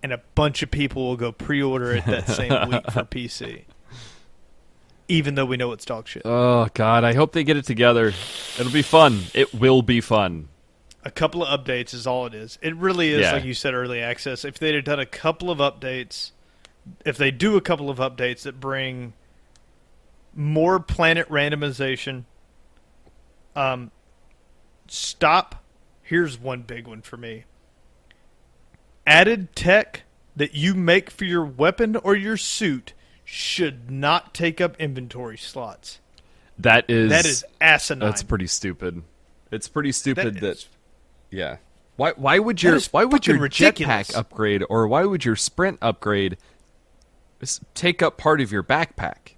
and a bunch of people will go pre-order it that same week for PC." Even though we know it's dog shit. Oh god, I hope they get it together. It'll be fun. It will be fun. A couple of updates is all it is. It really is, like you said, early access. If they'd have done a couple of updates, if they do a couple of updates that bring more planet randomization, here's one big one for me. Added tech that you make for your weapon or your suit should not take up inventory slots. That is asinine. That's pretty stupid. It's pretty stupid that yeah. Why would your jetpack upgrade or why would your sprint upgrade take up part of your backpack?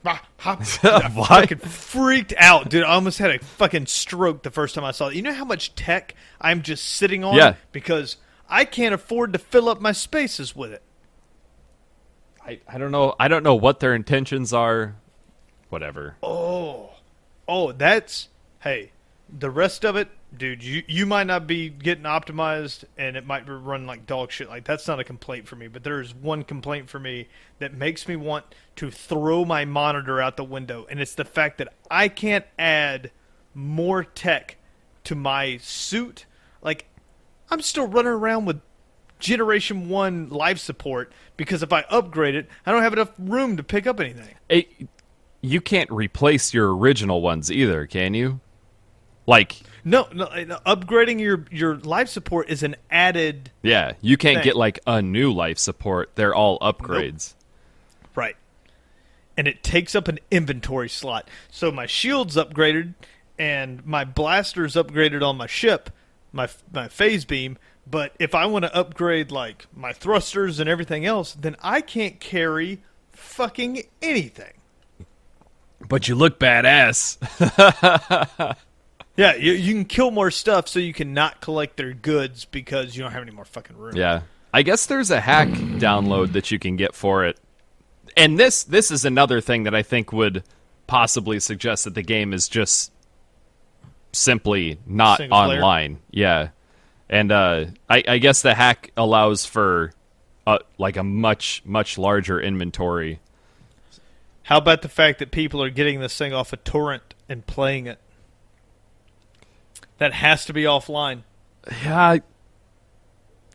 I fucking freaked out, dude. I almost had a fucking stroke the first time I saw it. You know how much tech I'm just sitting on? Yeah. Because I can't afford to fill up my spaces with it. I don't know. I don't know what their intentions are. Whatever. Hey, the rest of it, dude, you might not be getting optimized and it might be running like dog shit. Like, that's not a complaint for me, but there is one complaint for me that makes me want to throw my monitor out the window, and it's the fact that I can't add more tech to my suit. Like, I'm still running around with Generation 1 life support because if I upgrade it, I don't have enough room to pick up anything. You can't replace your original ones either, can you? Like no, upgrading your life support is an added. Yeah, you can't thing. get like a new life support. They're all upgrades. Nope. Right. And it takes up an inventory slot. So my shield's upgraded and my blaster's upgraded on my ship, my phase beam, but if I want to upgrade like my thrusters and everything else, then I can't carry fucking anything. But you look badass. Yeah, you can kill more stuff so you can not collect their goods because you don't have any more fucking room. Yeah. I guess there's a hack download that you can get for it. And this is another thing that I think would possibly suggest that the game is just simply not online. Yeah. And I guess the hack allows for like a much, much larger inventory. How about the fact that people are getting this thing off a torrent and playing it. That has to be offline. Yeah.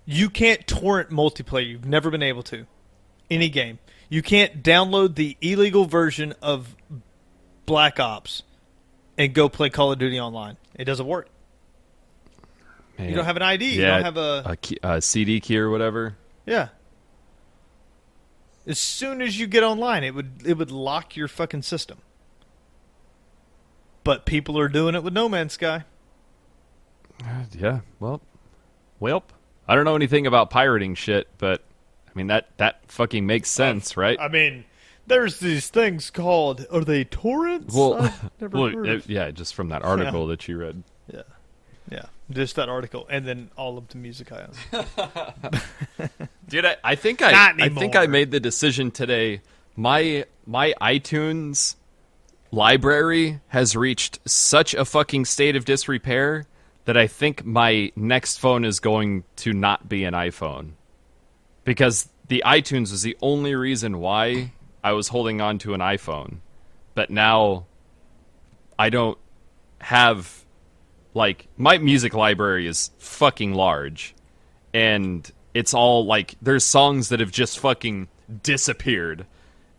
You can't torrent multiplayer. You've never been able to. Any game. You can't download the illegal version of Black Ops and go play Call of Duty online. It doesn't work. Man. You don't have an ID. Yeah, you don't have a CD key or whatever. Yeah. As soon as you get online, it would lock your fucking system. But people are doing it with No Man's Sky. Yeah, well, I don't know anything about pirating shit, but I mean that fucking makes sense, right? I mean, there's these things called, are they torrents? Well, I've never heard of. yeah, just from that article that you read. Yeah, just that article, and then all of the music I own. Dude, I think I made the decision today. My iTunes library has reached such a fucking state of disrepair that I think my next phone is going to not be an iPhone. Because the iTunes was the only reason why I was holding on to an iPhone. But now I don't have, like, my music library is fucking large. And it's all, like, there's songs that have just fucking disappeared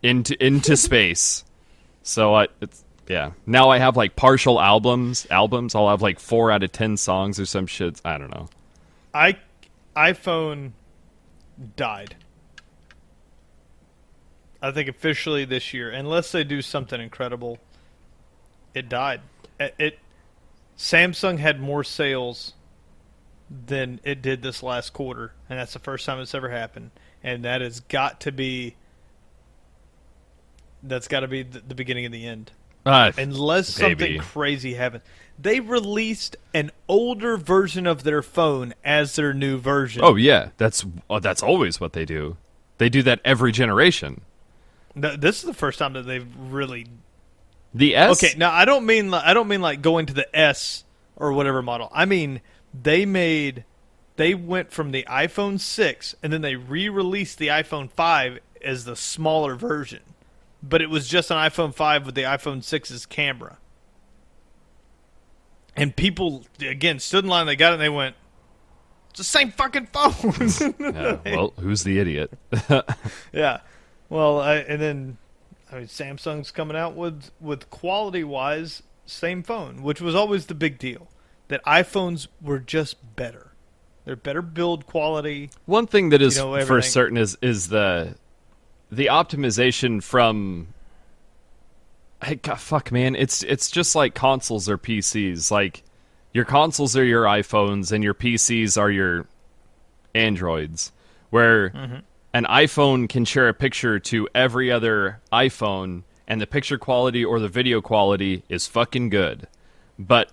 into space. So it's... Yeah. Now I have, like, partial albums. I'll have, like, 4 out of 10 songs or some shit. I don't know. iPhone died. I think officially this year. Unless they do something incredible, it died. Samsung had more sales than it did this last quarter. And that's the first time it's ever happened. And that has got to be... That's got to be the beginning of the end. Unless something crazy happens. They released an older version of their phone as their new version. Oh yeah, that's always what they do. They do that every generation. This is the first time that they've really. The S. Okay, now I don't mean like going to the S or whatever model. I mean they went from the iPhone 6 and then they re-released the iPhone 5 as the smaller version. But it was just an iPhone 5 with the iPhone 6's camera. And people, again, stood in line, they got it, and they went, it's the same fucking phone. Yeah, well, who's the idiot? Yeah. Well, Samsung's coming out with quality-wise, same phone, which was always the big deal. That iPhones were just better. They're better build quality. One thing that is for certain is the optimization from, fuck man, it's just like consoles or PCs. Like, your consoles are your iPhones and your PCs are your Androids. Where an iPhone can share a picture to every other iPhone and the picture quality or the video quality is fucking good. But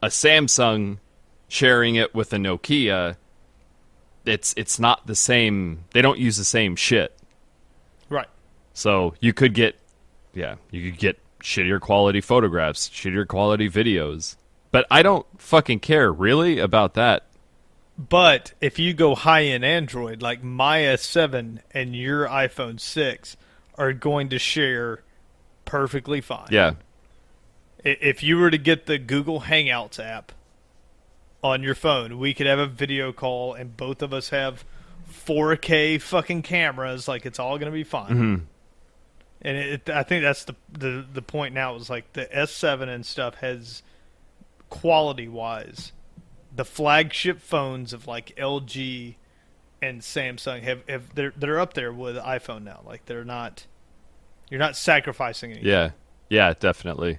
a Samsung sharing it with a Nokia, it's not the same. They don't use the same shit. Right. So you could get shittier quality photographs, shittier quality videos. But I don't fucking care, really, about that. But if you go high-end Android, like my S7 and your iPhone 6 are going to share perfectly fine. Yeah. If you were to get the Google Hangouts app on your phone, we could have a video call and both of us have 4K fucking cameras. Like, it's all going to be fine. Mm-hmm. And I think that's the point now is like the S7 and stuff has quality-wise, the flagship phones of like LG and Samsung they're up there with iPhone now. Like, you're not sacrificing anything. Yeah, definitely.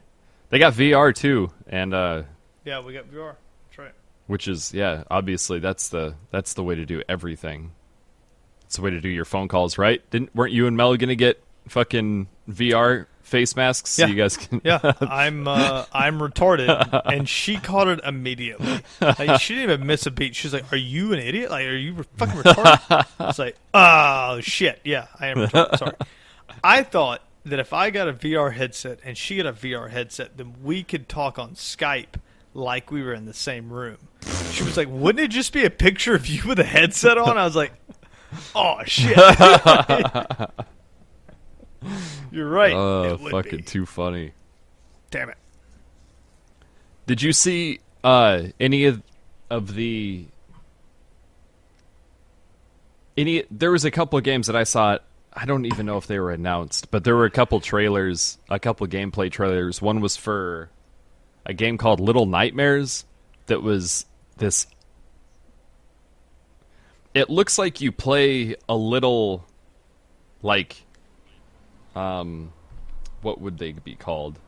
They got VR too, and yeah, we got VR. That's right. Which is obviously that's the way to do everything. It's the way to do your phone calls, right? Weren't you and Mel gonna get fucking VR face masks so you guys can... Yeah, I'm retarded, and she caught it immediately. Like, she didn't even miss a beat. She's like, "Are you an idiot? Like, are you fucking retarded?" I was like, "Oh shit, yeah, I am retarded." Sorry. I thought that if I got a VR headset and she got a VR headset, then we could talk on Skype like we were in the same room. She was like, "Wouldn't it just be a picture of you with a headset on?" I was like, "Oh shit." You're right. Oh, fucking too funny. Damn it. Did you see any of the there was a couple of games that I saw. I don't even know if they were announced, but there were a couple trailers, a couple gameplay trailers. One was for a game called Little Nightmares that was this. It looks like you play a little, like, what would they be called?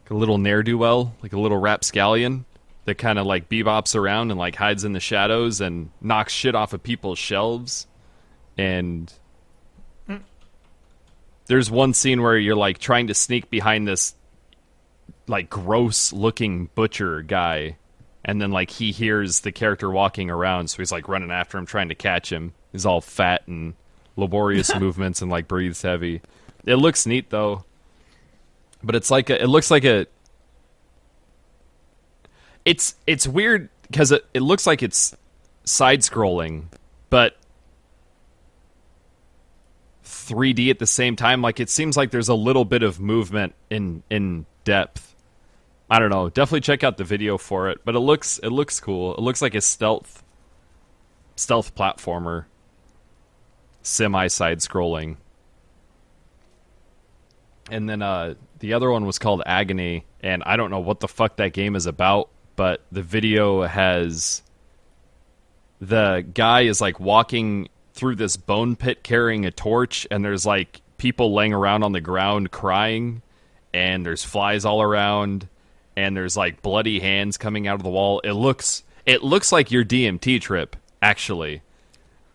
A little ne'er-do-well, like a little rapscallion that kind of like bebops around and like hides in the shadows and knocks shit off of people's shelves. And there's one scene where you're like trying to sneak behind this like gross looking butcher guy, and then like he hears the character walking around, so he's like running after him trying to catch him. He's all fat and laborious movements and like breathes heavy. It looks neat though. But it's like it looks like a. It's weird because it looks like it's side scrolling, but 3D at the same time. Like it seems like there's a little bit of movement in depth. I don't know. Definitely check out the video for it. But it looks cool. It looks like a stealth platformer, semi side scrolling. And then the other one was called Agony, and I don't know what the fuck that game is about, but the video has the guy is like walking through this bone pit carrying a torch, and there's like people laying around on the ground crying, and there's flies all around, and there's like bloody hands coming out of the wall. It looks like your DMT trip, actually.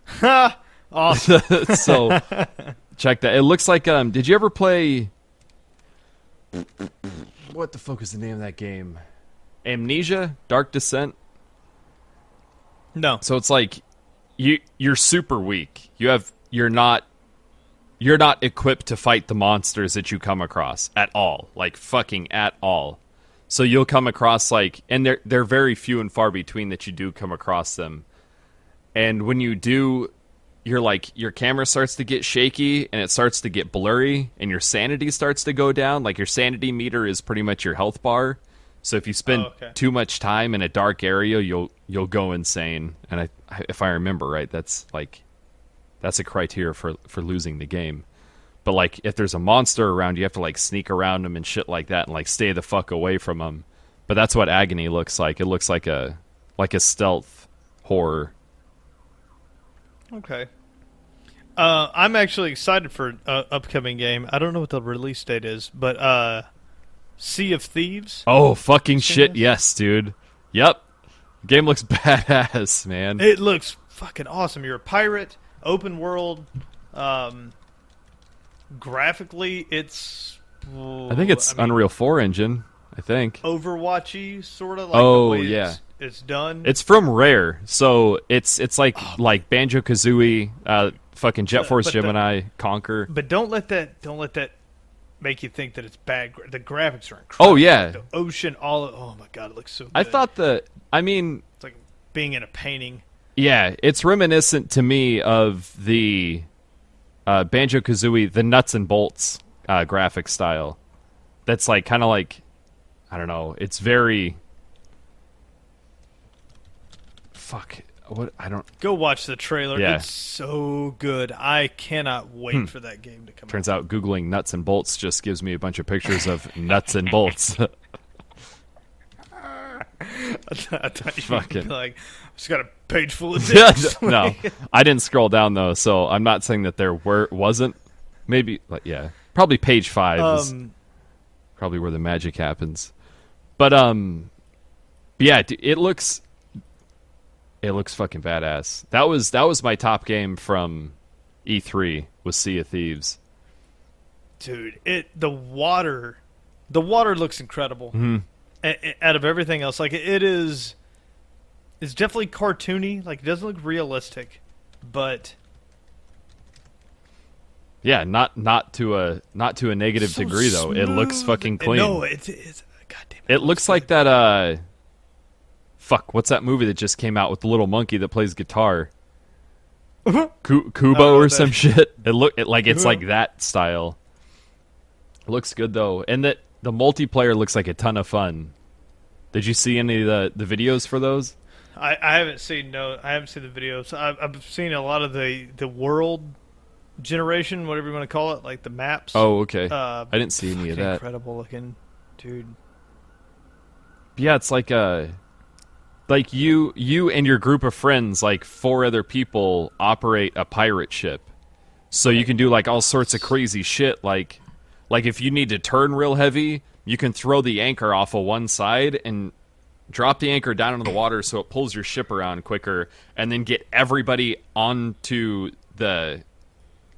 Ha! Awesome. So check that. It looks like did you ever play what the fuck was the name of that game? Amnesia? Dark Descent? No. So it's like you're super weak. You're not equipped to fight the monsters that you come across at all. Like fucking at all. So you'll come across like, and they're very few and far between that you do come across them. And when you do, you're like, your camera starts to get shaky and it starts to get blurry and your sanity starts to go down. Like your sanity meter is pretty much your health bar. So if you spend too much time in a dark area, you'll go insane. And if I remember right, that's a criteria for losing the game. But like if there's a monster around, you have to like sneak around them and shit like that and like stay the fuck away from them. But that's what Agony looks like. It looks like a stealth horror. Okay. I'm actually excited for an upcoming game. I don't know what the release date is, but Sea of Thieves. Oh, fucking shit, yes, dude. Yep. Game looks badass, man. It looks fucking awesome. You're a pirate, open world. Graphically, it's... I think it's Unreal 4 engine, I think. Overwatchy, sort of. Like the way yeah. It's done. It's from Rare, so it's like Banjo-Kazooie, fucking Jet Force Gemini, Conquer. But don't let that make you think that it's bad. The graphics are incredible. Oh yeah, like the ocean, oh my god, it looks so good. I thought it's like being in a painting. Yeah, it's reminiscent to me of the Banjo-Kazooie, the nuts and bolts graphic style. That's like kind of like, I don't know. It's very Go watch the trailer. Yeah. It's so good. I cannot wait for that game to come out. Turns out Googling nuts and bolts just gives me a bunch of pictures of nuts and bolts. I thought you Fucking like, I just got a page full of dicks. No, I didn't scroll down though, so I'm not saying that there wasn't. Maybe, yeah, probably page 5 is probably where the magic happens. But yeah, it looks fucking badass. That was my top game from E3 was Sea of Thieves. Dude, the water looks incredible. Mm-hmm. Out of everything else, like it's definitely cartoony. Like it doesn't look realistic, but yeah, not to a negative degree though. It looks fucking clean. No, it's goddamn. It looks like that. What's that movie that just came out with the little monkey that plays guitar? Kubo or some shit. It's like that style. Looks good though, and that the multiplayer looks like a ton of fun. Did you see any of the videos for those? I haven't seen I haven't seen the videos. I've seen a lot of the world generation, whatever you want to call it, like the maps. Oh, okay. I didn't see any of that. Incredible looking, dude. Yeah, it's like you and your group of friends, like 4 other people, operate a pirate ship. So you can do like all sorts of crazy shit. Like if you need to turn real heavy, you can throw the anchor off of one side and drop the anchor down into the water so it pulls your ship around quicker, and then get everybody onto the...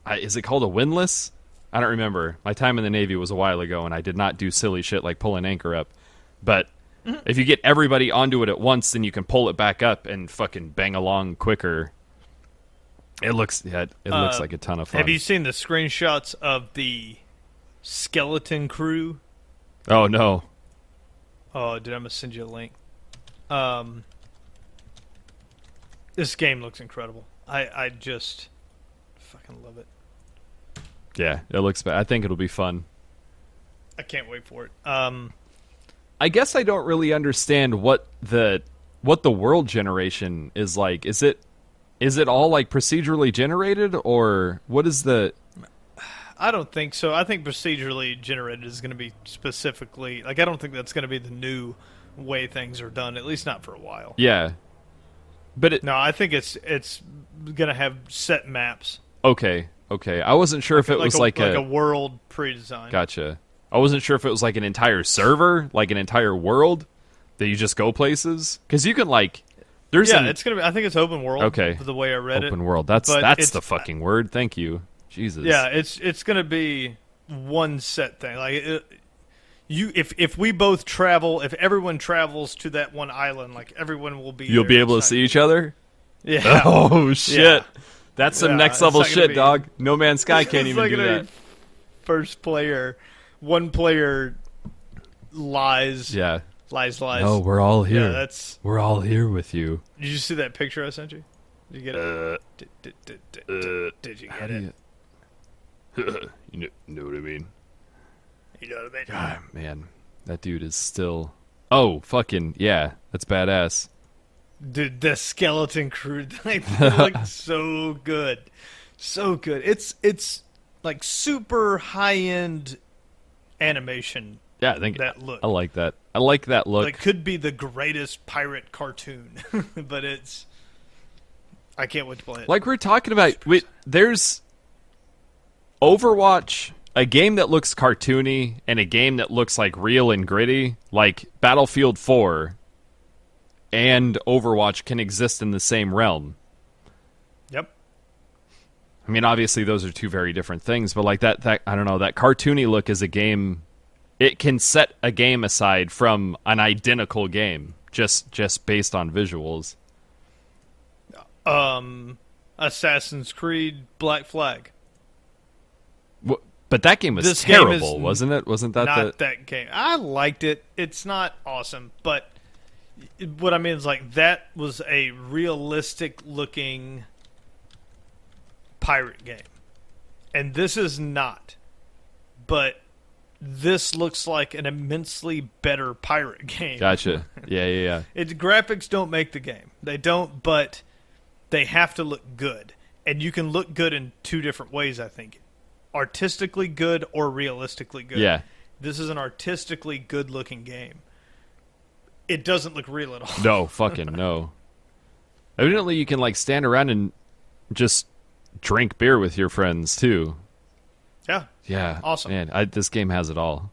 is it called a windlass? I don't remember. My time in the Navy was a while ago, and I did not do silly shit like pull an anchor up. But if you get everybody onto it at once, then you can pull it back up and fucking bang along quicker. It looks looks like a ton of fun. Have you seen the screenshots of the skeleton crew? Oh, no. Oh, dude, I'm going to send you a link. This game looks incredible. I just fucking love it. Yeah, it looks bad. I think it'll be fun. I can't wait for it. I guess I don't really understand what the world generation is like. Is it all like procedurally generated, or what is the... I don't think so. I think procedurally generated is going to be specifically... Like, I don't think that's going to be the new way things are done, at least not for a while. Yeah. But No, I think it's going to have set maps. Okay. I wasn't sure if it was like a world pre-designed. Gotcha. I wasn't sure if it was like an entire server, like an entire world that you just go places. Because you can like... it's going to be... I think it's open world. Okay. The way I read Open world. That's the fucking word. Thank you. Jesus. Yeah, it's going to be one set thing. Like if we both travel, if everyone travels to that one island, like everyone will be... You'll be able to see each other? Yeah. Oh, shit. Yeah. That's some next level shit, dog. No Man's Sky can't even like do that. First player, one player lies. Yeah. Lies. No, we're all here. Yeah, we're all here with you. Did you see that picture I sent you? Did you get it? Did you get it? You know what I mean? You know what I mean? God, man. That dude is still... Oh, fucking... Yeah, that's badass. Dude, the skeleton crew, they look so good. So good. It's like super high-end animation. Yeah, I think that look. I like that. I like that look. It could be the greatest pirate cartoon, but it's... I can't wait to play it. Like we're talking about, there's Overwatch, a game that looks cartoony, and a game that looks like real and gritty, like Battlefield 4 and Overwatch can exist in the same realm. Yep. I mean, obviously those are two very different things, but like that I don't know, that cartoony look is a game... It can set a game aside from an identical game, just based on visuals. Assassin's Creed Black Flag. But that game was terrible, wasn't it? Wasn't that not that game? I liked it. It's not awesome, but what I mean is like that was a realistic looking pirate game, and this is not. But this looks like an immensely better pirate game. Gotcha. Yeah. Graphics don't make the game. They don't, but they have to look good. And you can look good in two different ways, I think. Artistically good or realistically good. Yeah. This is an artistically good-looking game. It doesn't look real at all. No, fucking no. Evidently, you can like stand around and just drink beer with your friends, too. Yeah. Yeah. Awesome. Man, this game has it all.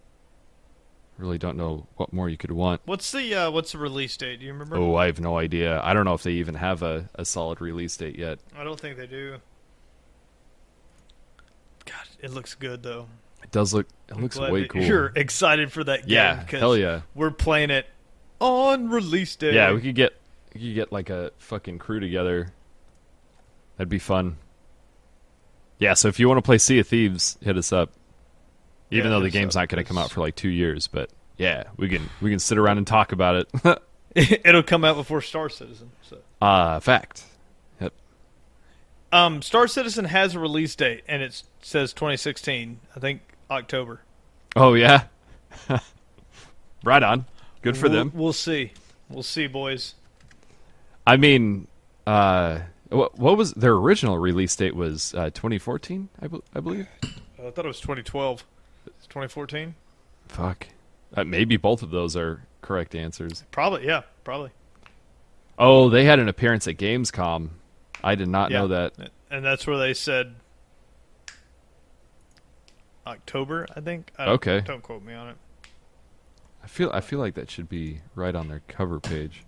Really don't know what more you could want. What's the release date? Do you remember? Oh, I have no idea. I don't know if they even have a solid release date yet. I don't think they do. God, it looks good though. It does look. It looks way cool. You're excited for that game. Yeah. Hell yeah. We're playing it on release day. Yeah, we could get like a fucking crew together. That'd be fun. Yeah, so if you want to play Sea of Thieves, hit us up. Even though the game's not going to come out for like 2 years, but yeah, we can sit around and talk about it. It'll come out before Star Citizen. So. Fact. Yep. Star Citizen has a release date, and it says 2016. I think October. Oh yeah, right on. Good for them. We'll see. We'll see, boys. I mean, what was their original release date? Was 2014, I believe. I thought it was 2012. It's 2014. Fuck. Maybe both of those are correct answers. Probably, yeah, probably. Oh, they had an appearance at Gamescom. I did not know that. And that's where they said October, I think. Okay. Don't quote me on it. I feel like that should be right on their cover page.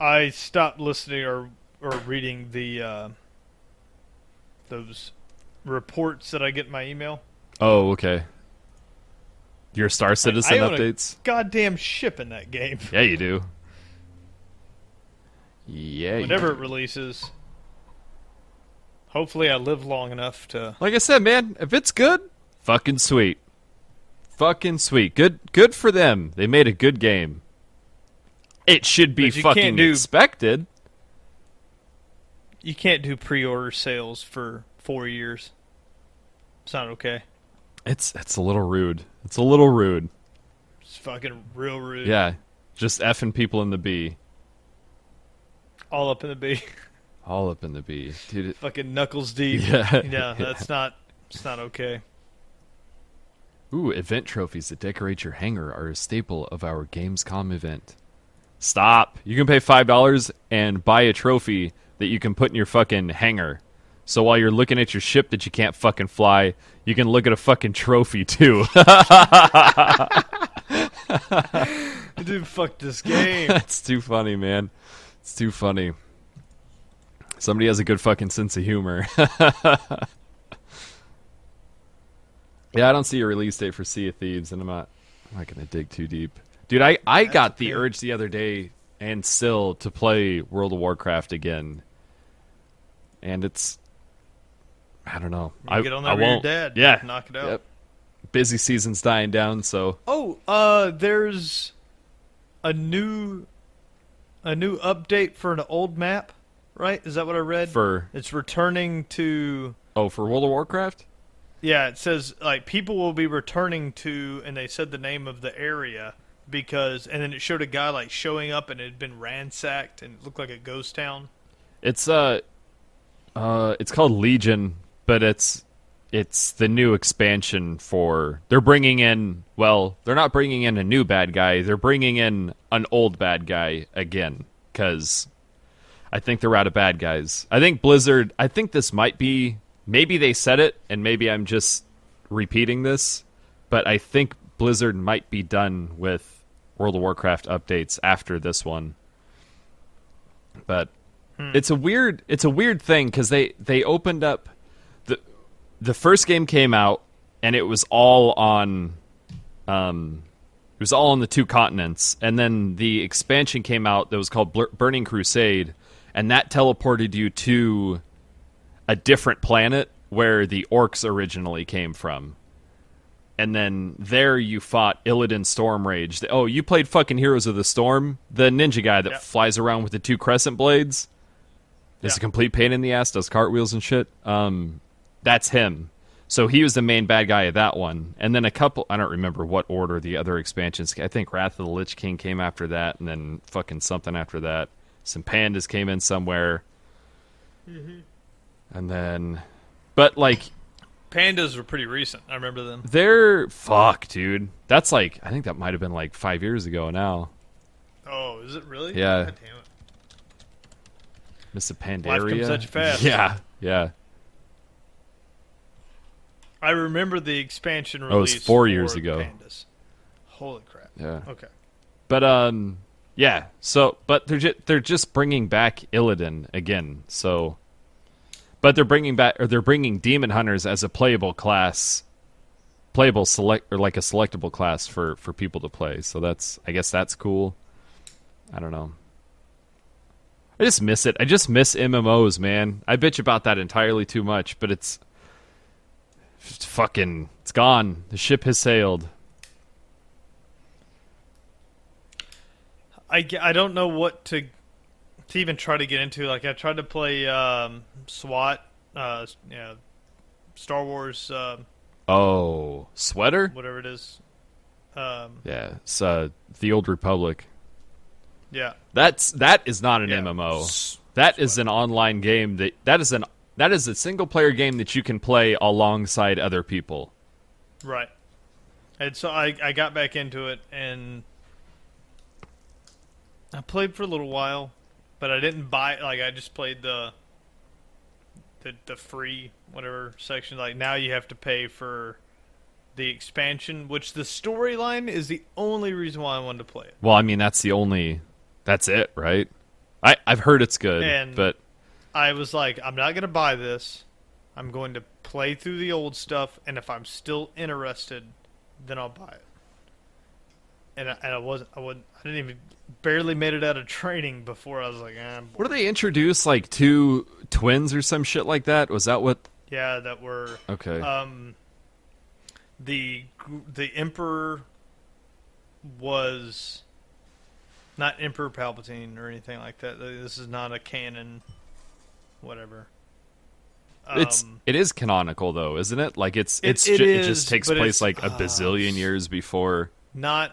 I stopped listening or reading the those reports that I get in my email. Oh, okay. Your Star Citizen I own updates? A goddamn ship in that game. Yeah, you do. Yeah, Whenever you it releases. Hopefully I live long enough to... Like I said, man, if it's good, fucking sweet. Fucking sweet. Good for them. They made a good game. It should be fucking expected. You can't do pre-order sales for 4 years. It's not okay. It's a little rude. It's a little rude. It's fucking real rude. Yeah. Just effing people in the B. All up in the B. All up in the B. Dude. Fucking knuckles deep. Yeah. Yeah, it's not okay. Ooh, event trophies that decorate your hangar are a staple of our Gamescom event. Stop. You can pay $5 and buy a trophy that you can put in your fucking hangar. So while you're looking at your ship that you can't fucking fly, you can look at a fucking trophy too. Dude, fuck this game. That's too funny, man. It's too funny. Somebody has a good fucking sense of humor. Yeah, I don't see a release date for Sea of Thieves, and I'm not going to dig too deep. Dude, I got the urge the other day and still to play World of Warcraft again. And it's... I don't know. You get on there with your dad. Yeah. Knock it out. Yep. Busy season's dying down, so... Oh, there's a new update for an old map, right? Is that what I read? It's returning to... Oh, for World of Warcraft? Yeah, it says, like, people will be returning to... And they said the name of the area... Because, and then it showed a guy like showing up and it had been ransacked and it looked like a ghost town. It's called Legion, but it's the new expansion for. They're bringing in. Well, they're not bringing in a new bad guy. They're bringing in an old bad guy again because I think they're out of bad guys. I think Blizzard. I think this might be. Maybe they said it, and maybe I'm just repeating this, but I think Blizzard might be done with World of Warcraft updates after this one. But it's a weird thing because they opened up the first game came out and it was all on the two continents, and then the expansion came out that was called Burning Crusade, and that teleported you to a different planet where the orcs originally came from. And then there you fought Illidan Stormrage. Oh, you played fucking Heroes of the Storm? The ninja guy that flies around with the two crescent blades? Is a complete pain in the ass, does cartwheels and shit. That's him. So he was the main bad guy of that one. And then a couple, I don't remember what order the other expansions, I think Wrath of the Lich King came after that, and then fucking something after that. Some pandas came in somewhere. Mm-hmm. And then, but like... Pandas were pretty recent. I remember them. They're... Fuck, dude. That's like... I think that might have been like 5 years ago now. Oh, is it really? Yeah. God damn it. Mr. Pandaria. Life comes at you fast. Yeah, yeah. I remember the expansion release. Oh, it was 4 years ago. Pandas. Holy crap. Yeah. Okay. But, yeah. So, but they're just bringing back Illidan again, so... But they're bringing Demon Hunters as a playable class, like a selectable class for people to play. So I guess that's cool. I don't know. I just miss it. I just miss MMOs, man. I bitch about that entirely too much, but it's gone. The ship has sailed. I don't know what to even try to get into. Like, I tried to play SWAT, Star Wars, Oh, sweater? whatever it is. Yeah, it's the Old Republic. Yeah. That is not an Yeah. MMO. That is an online game that is a single player game that you can play alongside other people. Right. And so I got back into it, and I played for a little while, but I didn't buy it. Like, I just played the free whatever section. Like, now you have to pay for the expansion, which the storyline is the only reason why I wanted to play it. Well, I mean that's it, right? I've heard it's good, And but I was like, I'm not going to buy this. I'm going to play through the old stuff, and if I'm still interested, then I'll buy it. And I didn't even, barely made it out of training before I was like, I'm bored. what do they introduce, like two twins or some shit like that? Was that what? Yeah, that were Okay. the Emperor was not Emperor Palpatine or anything like that. This is not a canon, whatever. It is canonical though, isn't it? Like it is, just takes but place it's, like a bazillion years before. not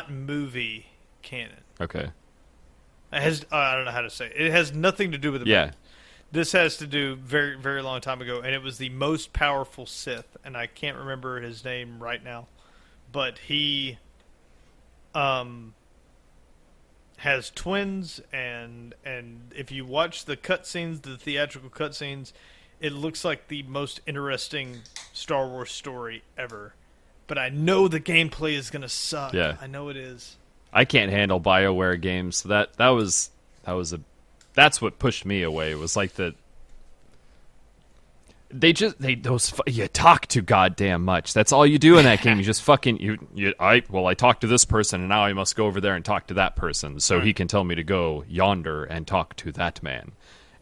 movie canon. Okay. It has I don't know how to say it. It has nothing to do with the Yeah. movie. This has to do very, very long time ago, and it was the most powerful Sith, and I can't remember his name right now, but he has twins, and if you watch the cutscenes, the theatrical cutscenes, it looks like the most interesting Star Wars story ever. But I know the gameplay is gonna suck. Yeah. I know it is. I can't handle BioWare games. So that's what pushed me away. Was like you talk too goddamn much. That's all you do in that game. You just fucking I talked to this person, and now I must go over there and talk to that person so he can tell me to go yonder and talk to that man.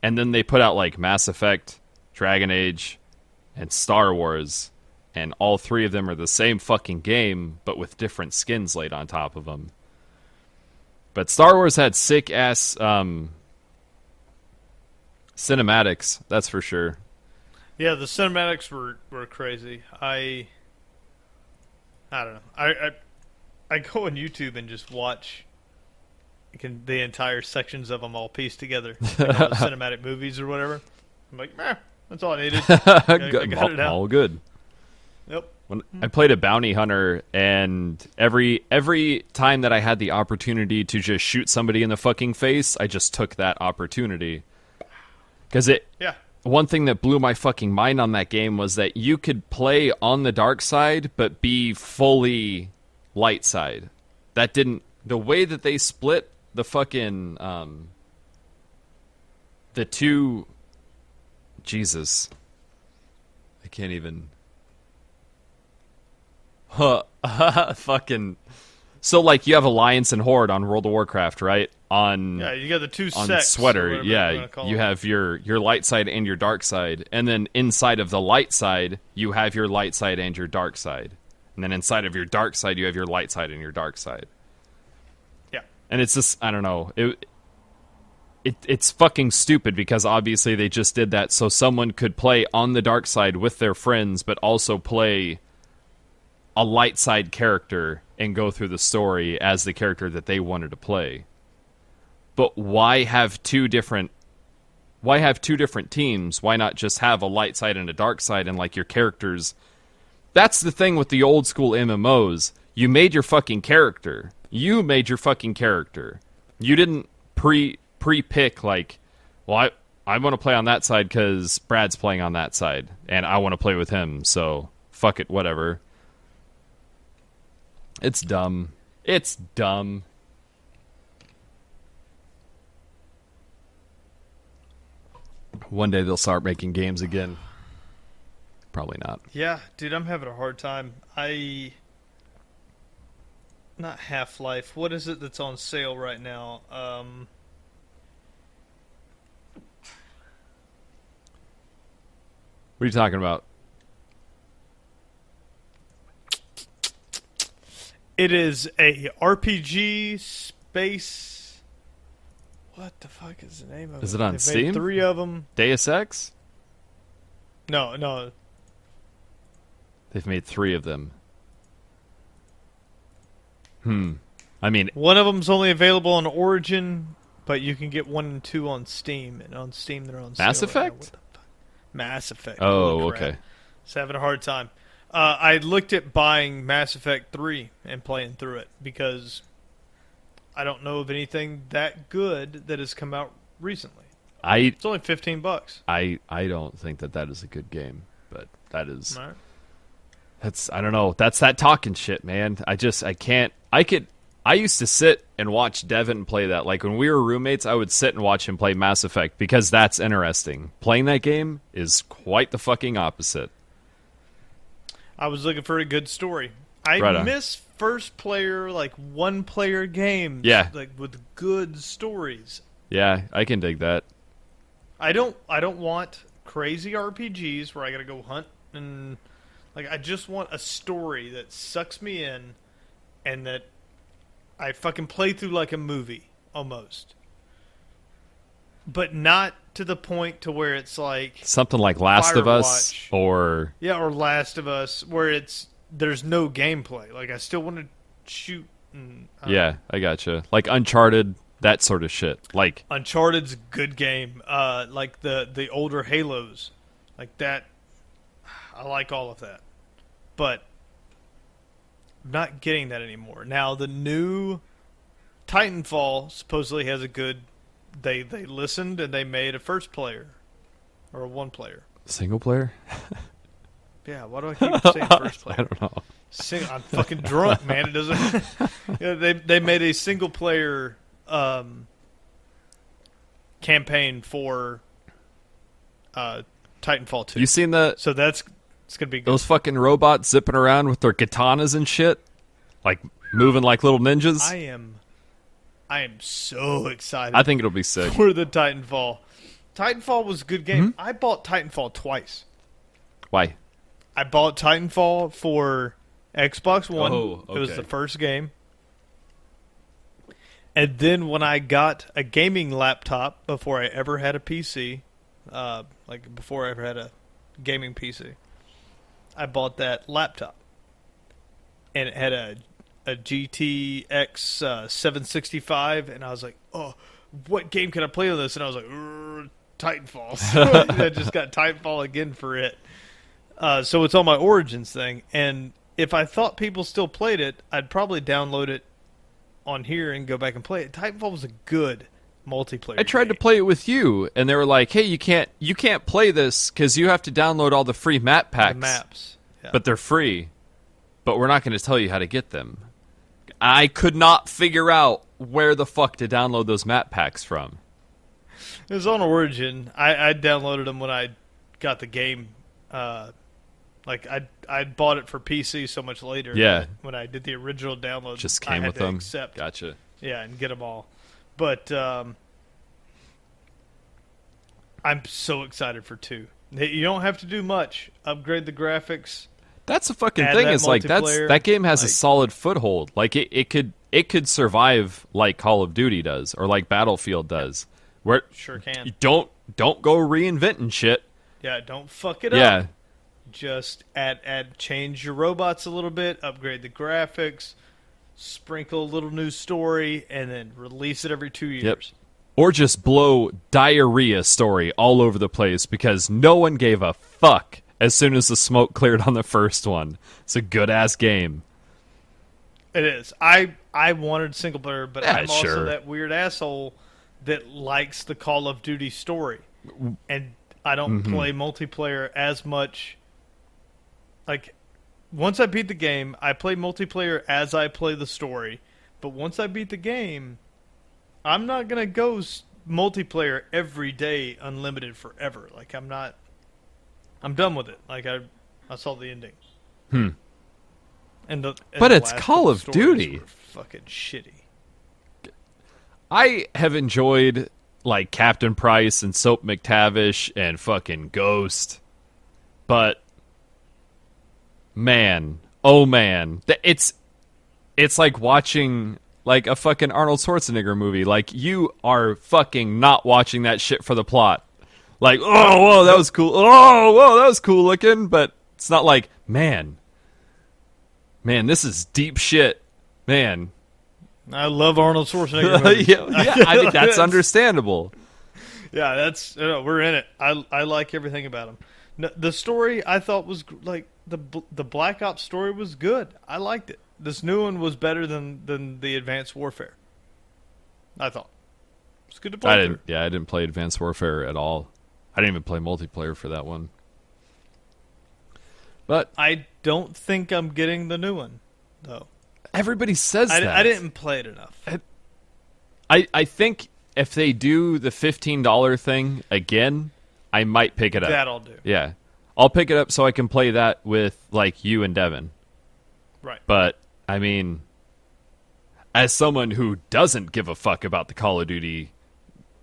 And then they put out like Mass Effect, Dragon Age, and Star Wars, and all three of them are the same fucking game but with different skins laid on top of them. But Star Wars had sick ass cinematics, that's for sure. Yeah, the cinematics were crazy. I don't know. I go on YouTube and just watch the entire sections of them all pieced together, like all the cinematic movies or whatever. I'm like, meh, that's all I needed. I got it out. All good. Yep. When I played a bounty hunter, and every time that I had the opportunity to just shoot somebody in the fucking face, I just took that opportunity. Because Yeah. one thing that blew my fucking mind on that game was that you could play on the dark side, but be fully light side. That didn't... The way that they split the fucking... the two... Jesus. I can't even... fucking... So, like, you have Alliance and Horde on World of Warcraft, right? Yeah, you got the two On sects. Sweater, yeah, you them. have your light side and your dark side, and then inside of the light side, you have your light side and your dark side, and then inside of your dark side, you have your light side and your dark side. Yeah. And it's just, I don't know, it's fucking stupid because obviously they just did that so someone could play on the dark side with their friends, but also play a light side character and go through the story as the character that they wanted to play. But why have two different teams? Why not just have a light side and a dark side, and like your characters? That's the thing with the old school MMOs. You made your fucking character. You didn't pre-pick like, well, I want to play on that side because Brad's playing on that side, and I want to play with him, so fuck it, whatever. It's dumb. It's dumb. One day they'll start making games again. Probably not. Yeah, dude, I'm having a hard time. Not Half-Life. What is it that's on sale right now? What are you talking about? It is a RPG space. What the fuck is the name of it? Is it on They've Steam? made 3 of them. Deus Ex? No. They've made 3 of them. I mean, One of them's only available on Origin, but you can get 1 and 2 on Steam, and on Steam they're on sale Mass right now. Effect? What the fuck? Mass Effect. Oh, Holy crap. okay. Just having a hard time. I looked at buying Mass Effect 3 and playing through it because I don't know of anything that good that has come out recently. It's only $15. I don't think that is a good game, but that is. All right. That's, I don't know. That's that talking shit, man. I can't. I used to sit and watch Devin play that. Like when we were roommates, I would sit and watch him play Mass Effect because that's interesting. Playing that game is quite the fucking opposite. I was looking for a good story. I miss first player, like one player games. Yeah. Like with good stories. Yeah, I can dig that. I don't want crazy RPGs where I gotta go hunt and like I just want a story that sucks me in and that I fucking play through like a movie almost. But not to the point to where it's like something like Last of Us Firewatch. or or Last of Us where there's no gameplay. Like I still want to shoot and I gotcha. Like Uncharted, that sort of shit. Like Uncharted's a good game. Like the older Halos. Like that I like all of that. But I'm not getting that anymore. Now the new Titanfall supposedly has a good they listened and they made a first player or a one player. single player? Yeah, why do I keep saying first player? I don't know. I'm fucking drunk, man. It doesn't. They made a single player campaign for Titanfall 2. You seen the So it's gonna be good. those fucking robots zipping around with their katanas and shit, like moving like little ninjas? I am so excited. I think it'll be sick. For the Titanfall. Titanfall was a good game. Mm-hmm. I bought Titanfall twice. Why? I bought Titanfall for Xbox One. Oh, It was okay. the first game. And then when I got a gaming laptop before I ever had a PC, like before I ever had a gaming PC, I bought that laptop. And it had a GTX 765, and I was like, oh, what game can I play on this? And I was like, Titanfall. So I just got Titanfall again for it. So it's on my Origins thing, and if I thought people still played it, I'd probably download it on here and go back and play it. Titanfall was a good multiplayer I tried to game. play it with you, and they were like, "Hey, you can't play this because you have to download all the free map packs, The maps. Yeah. but they're free. But we're not going to tell you how to get them." I could not figure out where the fuck to download those map packs from. It was on Origin. I downloaded them when I got the game. Like I bought it for PC so much later. Yeah. that when I did the original download, Just I came had with to them. Accept, Gotcha. yeah, and get them all. But I'm so excited for 2. You don't have to do much. Upgrade the graphics. That's the fucking Add thing. that Is like multiplayer, that game has a like- solid foothold. Like it could survive like Call of Duty does or like Battlefield does, where Sure can. you don't go reinventing shit. Yeah, don't fuck it up. Yeah, Just change your robots a little bit, upgrade the graphics, sprinkle a little new story, and then release it every 2 years. Yep. Or just blow diarrhea story all over the place because no one gave a fuck as soon as the smoke cleared on the first one. It's a good ass game. It is. I wanted single player, but Yeah, I'm also sure. that weird asshole that likes the Call of Duty story. And I don't Mm-hmm. play multiplayer as much. Like, once I beat the game, I play multiplayer as I play the story. But once I beat the game, I'm not going to go multiplayer every day unlimited forever. Like, I'm done with it. Like, I saw the ending. And But the it's last Call couple of stories Duty. were fucking shitty. I have enjoyed like Captain Price and Soap McTavish and fucking Ghost, but man, oh man, it's like watching like a fucking Arnold Schwarzenegger movie. Like you are fucking not watching that shit for the plot. Like, oh, whoa, that was cool. Oh, whoa, that was cool looking, but it's not like, man, Man, this is deep shit. Man. I love Arnold Schwarzenegger movies. yeah, I think that's understandable. Yeah, that's we're in it. I like everything about him. No, the story I thought was like the Black Ops story was good. I liked it. This new one was better than the Advanced Warfare. I thought it's good to play. I didn't play Advanced Warfare at all. I didn't even play multiplayer for that one. But I don't think I'm getting the new one though. Everybody says that. I didn't play it enough. I think if they do the $15 thing again, I might pick it up. That I'll do. Yeah. I'll pick it up so I can play that with, like, you and Devin. Right. But, I mean, as someone who doesn't give a fuck about the Call of Duty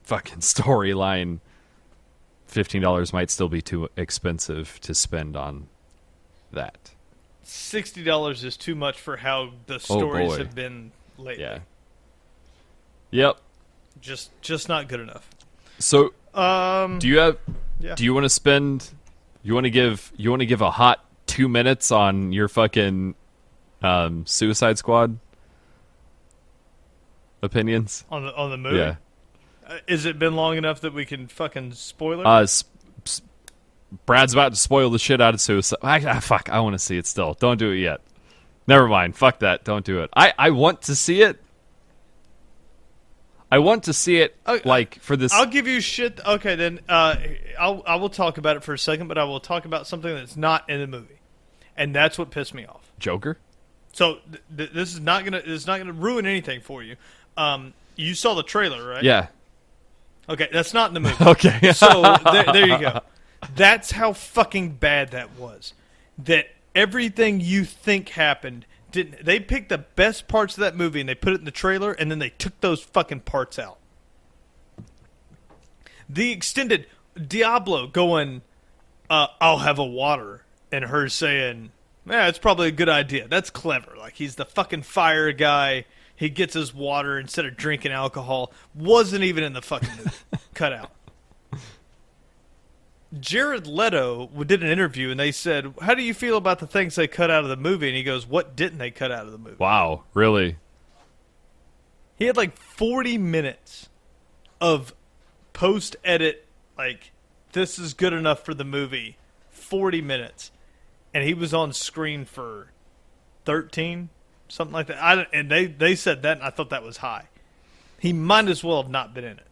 fucking storyline, $15 might still be too expensive to spend on that. $60 is too much for how the stories have been lately. Yeah. Yep. Just not good enough. So, do you have? Yeah. Do you want to spend? You want to give a hot 2 minutes on your fucking Suicide Squad opinions on the movie? Yeah. Has it been long enough that we can fucking spoil it? Brad's about to spoil the shit out of Suicide. Fuck, I want to see it still. Don't do it yet. Never mind. Fuck that. Don't do it. I want to see it. I want to see it, like, for this... I'll give you shit... Okay, then, I will talk about it for a second, but I will talk about something that's not in the movie. And that's what pissed me off. Joker? So, this is not gonna ruin anything for you. You saw the trailer, right? Yeah. Okay, that's not in the movie. Okay. So, there you go. That's how fucking bad that was. That everything you think happened... They picked the best parts of that movie and they put it in the trailer and then they took those fucking parts out. The extended Diablo going, I'll have a water, and her saying, yeah, it's probably a good idea. That's clever. Like, he's the fucking fire guy. He gets his water instead of drinking alcohol. Wasn't even in the fucking movie. Cut out. Jared Leto did an interview, and they said, how do you feel about the things they cut out of the movie? And he goes, what didn't they cut out of the movie? Wow, really? He had like 40 minutes of post-edit, like, this is good enough for the movie. 40 minutes. And he was on screen for 13, something like that. And they said that, and I thought that was high. He might as well have not been in it.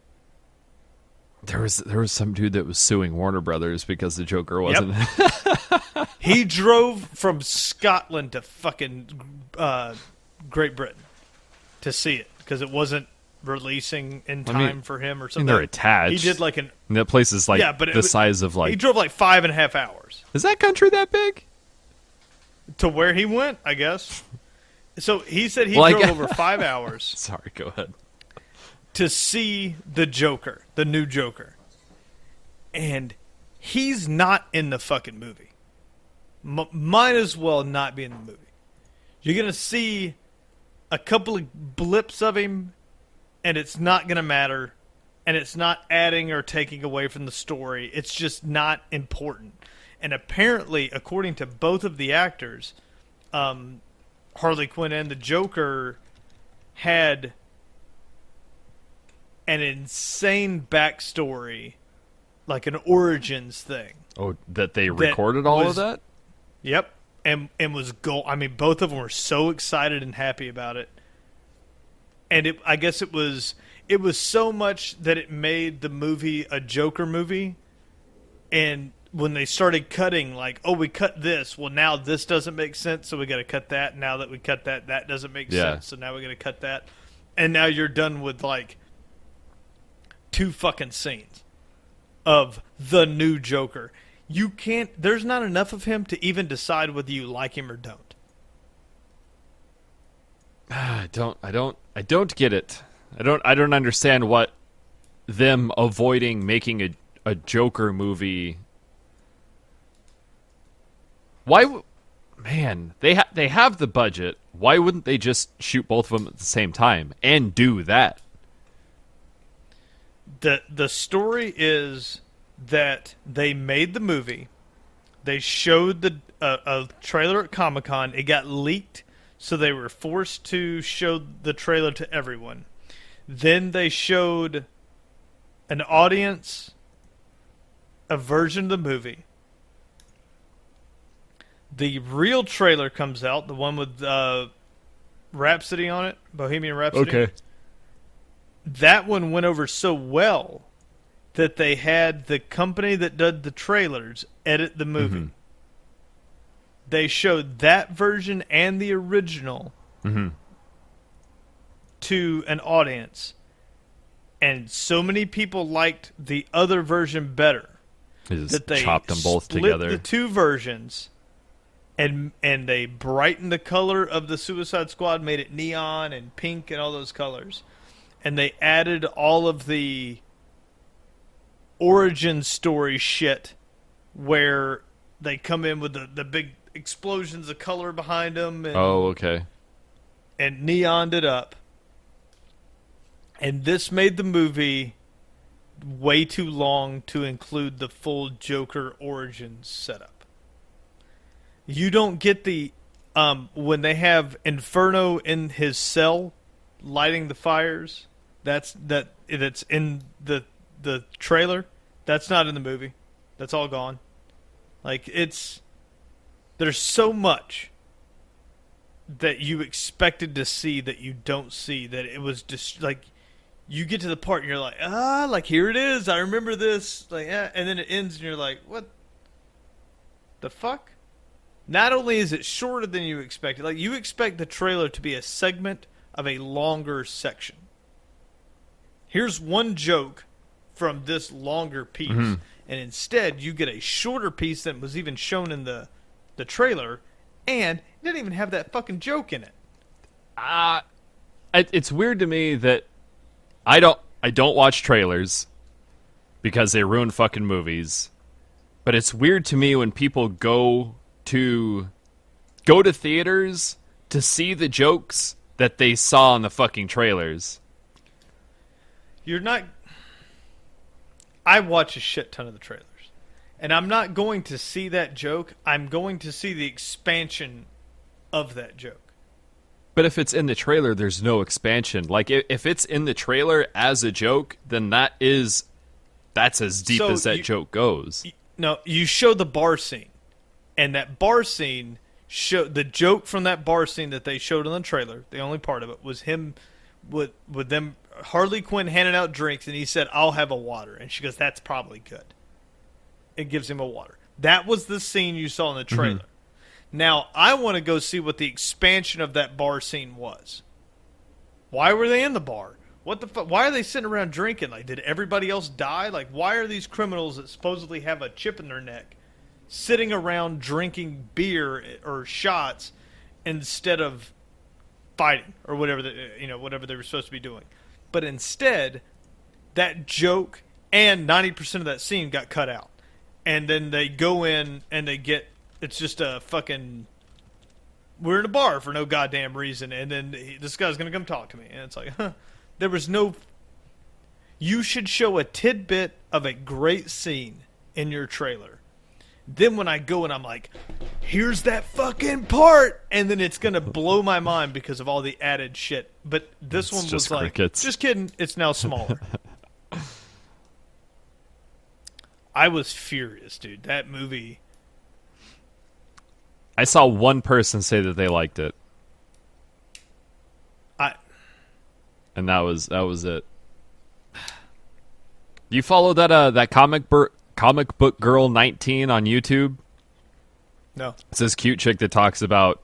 There was some dude that was suing Warner Brothers because the Joker wasn't. Yep. He drove from Scotland to fucking Great Britain to see it because it wasn't releasing in time for him or something. They're attached. He did like an... And that place is like the size of like... He drove like 5.5 hours. Is that country that big? To where he went, I guess. So he said he drove over 5 hours. Sorry, go ahead. To see the Joker, the new Joker. And he's not in the fucking movie. Might as well not be in the movie. You're going to see a couple of blips of him, and it's not going to matter, and it's not adding or taking away from the story. It's just not important. And apparently, according to both of the actors, Harley Quinn and the Joker had an insane backstory, like an origins thing. Oh, that they recorded all of that? Yep. And was I mean, both of them were so excited and happy about it. And I guess it was so much that it made the movie a Joker movie. And when they started cutting, like, oh, we cut this. Well, now this doesn't make sense, so we got to cut that. Now that we cut that, that doesn't make sense, so now we got to cut that. And now you're done with, like, 2 fucking scenes of the new Joker. You can't... There's not enough of him to even decide whether you like him or don't. I don't get it. I don't understand what them avoiding making a Joker movie. Why? Man, they have the budget. Why wouldn't they just shoot both of them at the same time and do that? The story is that they made the movie. They showed a trailer at Comic-Con. It got leaked, so they were forced to show the trailer to everyone. Then they showed an audience a version of the movie. The real trailer comes out, the one with Rhapsody on it, Bohemian Rhapsody. Okay. That one went over so well that they had the company that did the trailers edit the movie. Mm-hmm. They showed that version and the original to an audience. And so many people liked the other version better that they chopped them both split together. The two versions, and they brightened the color of the Suicide Squad, made it neon and pink and all those colors. And they added all of the origin story shit where they come in with the big explosions of color behind them. And, okay. And neoned it up. And this made the movie way too long to include the full Joker origins setup. You don't get the when they have Inferno in his cell lighting the fires. That's in the trailer. That's not in the movie. That's all gone. Like there's so much that you expected to see that you don't see, that it was just like you get to the part and you're like, like here it is. I remember this. Like, and then it ends and you're like, what the fuck? Not only is it shorter than you expected, like you expect the trailer to be a segment of a longer section. Here's one joke from this longer piece, and instead you get a shorter piece that was even shown in the trailer, and it didn't even have that fucking joke in it. It's weird to me that I don't watch trailers because they ruin fucking movies. But it's weird to me when people go to theaters to see the jokes that they saw in the fucking trailers. I watch a shit ton of the trailers. And I'm not going to see that joke. I'm going to see the expansion of that joke. But if it's in the trailer, there's no expansion. Like, if it's in the trailer as a joke, then that's as deep as that joke goes. No, you show the bar scene. And that bar scene, the joke from that bar scene that they showed in the trailer, the only part of it, was him with them, Harley Quinn handing out drinks, and he said, "I'll have a water." And she goes, "That's probably good." It gives him a water. That was the scene you saw in the trailer. Now, I want to go see what the expansion of that bar scene was. Why were they in the bar? What the fuck? Why are they sitting around drinking? Like, did everybody else die? Like, why are these criminals that supposedly have a chip in their neck sitting around drinking beer or shots instead of fighting or whatever whatever they were supposed to be doing? But instead, that joke and 90% of that scene got cut out. And then they go in and it's just a fucking, we're in a bar for no goddamn reason, and then this guy's going to come talk to me. And it's like, there was no, you should show a tidbit of a great scene in your trailer. Then when I go and I'm like, here's that fucking part, and then it's going to blow my mind because of all the added shit. But this one was like, just kidding, it's now smaller. I was furious, dude. That movie. I saw one person say that they liked it. And that was it. Do you follow that comic book girl 19 on YouTube? No. It's this cute chick that talks about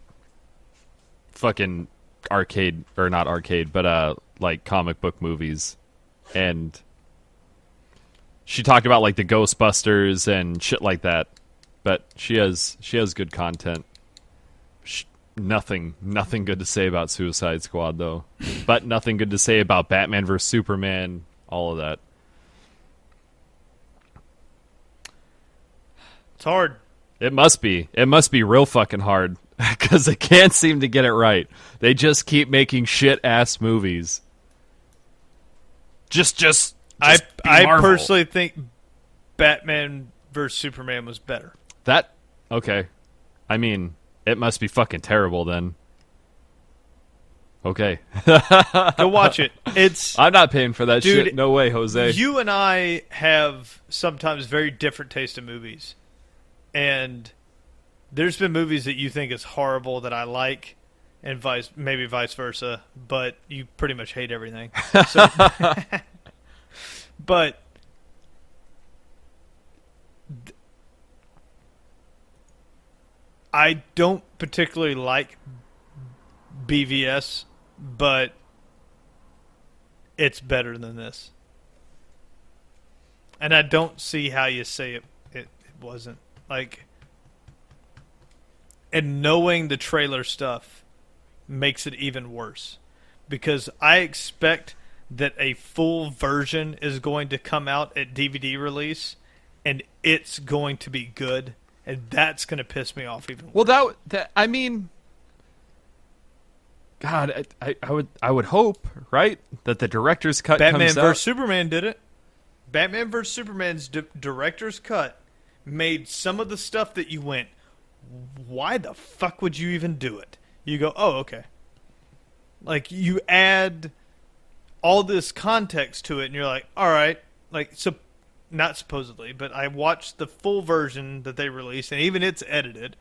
fucking arcade, or not arcade, but like comic book movies. And she talked about like the Ghostbusters and shit like that. But she has good content. Nothing good to say about Suicide Squad though. But nothing good to say about Batman vs Superman, all of that. It's hard. It must be real fucking hard because they can't seem to get it right. They just keep making shit ass movies. Just I Marvel. personally think Batman vs Superman was better. Okay. I mean, it must be fucking terrible then. Okay. Go watch it. I'm not paying for that Dude, shit. No way, Jose. You and I have sometimes very different taste in movies. And there's been movies that you think is horrible that I like, and maybe vice versa, but you pretty much hate everything. So, but I don't particularly like BVS, but it's better than this. And I don't see how you say it wasn't. Like, and knowing the trailer stuff makes it even worse. Because I expect that a full version is going to come out at DVD release, and it's going to be good, and that's going to piss me off even more. Well, that I mean, God, I would hope, right, that the director's cut Batman comes out. vs Superman did it. Batman vs Superman's director's cut made some of the stuff that you went, why the fuck would you even do it? You go, oh, okay. Like, you add all this context to it, and you're like, all right. Like, so, not supposedly, but I watched the full version that they released, and even it's edited.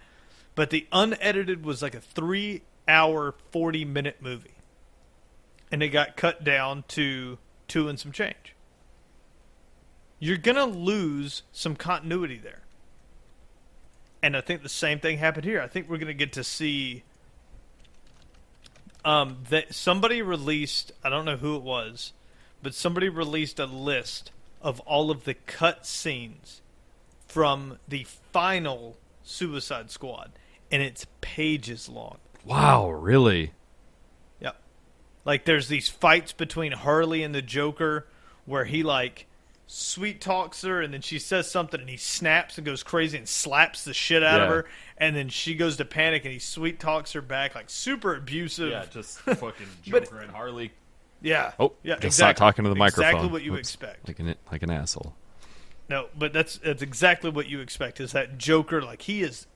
But the unedited was like a 3-hour, 40-minute movie. And it got cut down to 2 and some change. You're going to lose some continuity there. And I think the same thing happened here. I think we're going to get to see that somebody released, I don't know who it was, but somebody released a list of all of the cut scenes from the final Suicide Squad. And it's pages long. Wow, really? Yep. Like, there's these fights between Harley and the Joker where he, like, sweet talks her, and then she says something, and he snaps and goes crazy and slaps the shit out of her, and then she goes to panic, and he sweet talks her back, like, super abusive. Yeah, just fucking Joker and Harley. Yeah. Oh, yeah, just exactly. stop talking to the microphone. Exactly what you Oops. expect. Like an asshole. No, but that's exactly what you expect, is that Joker, like, he is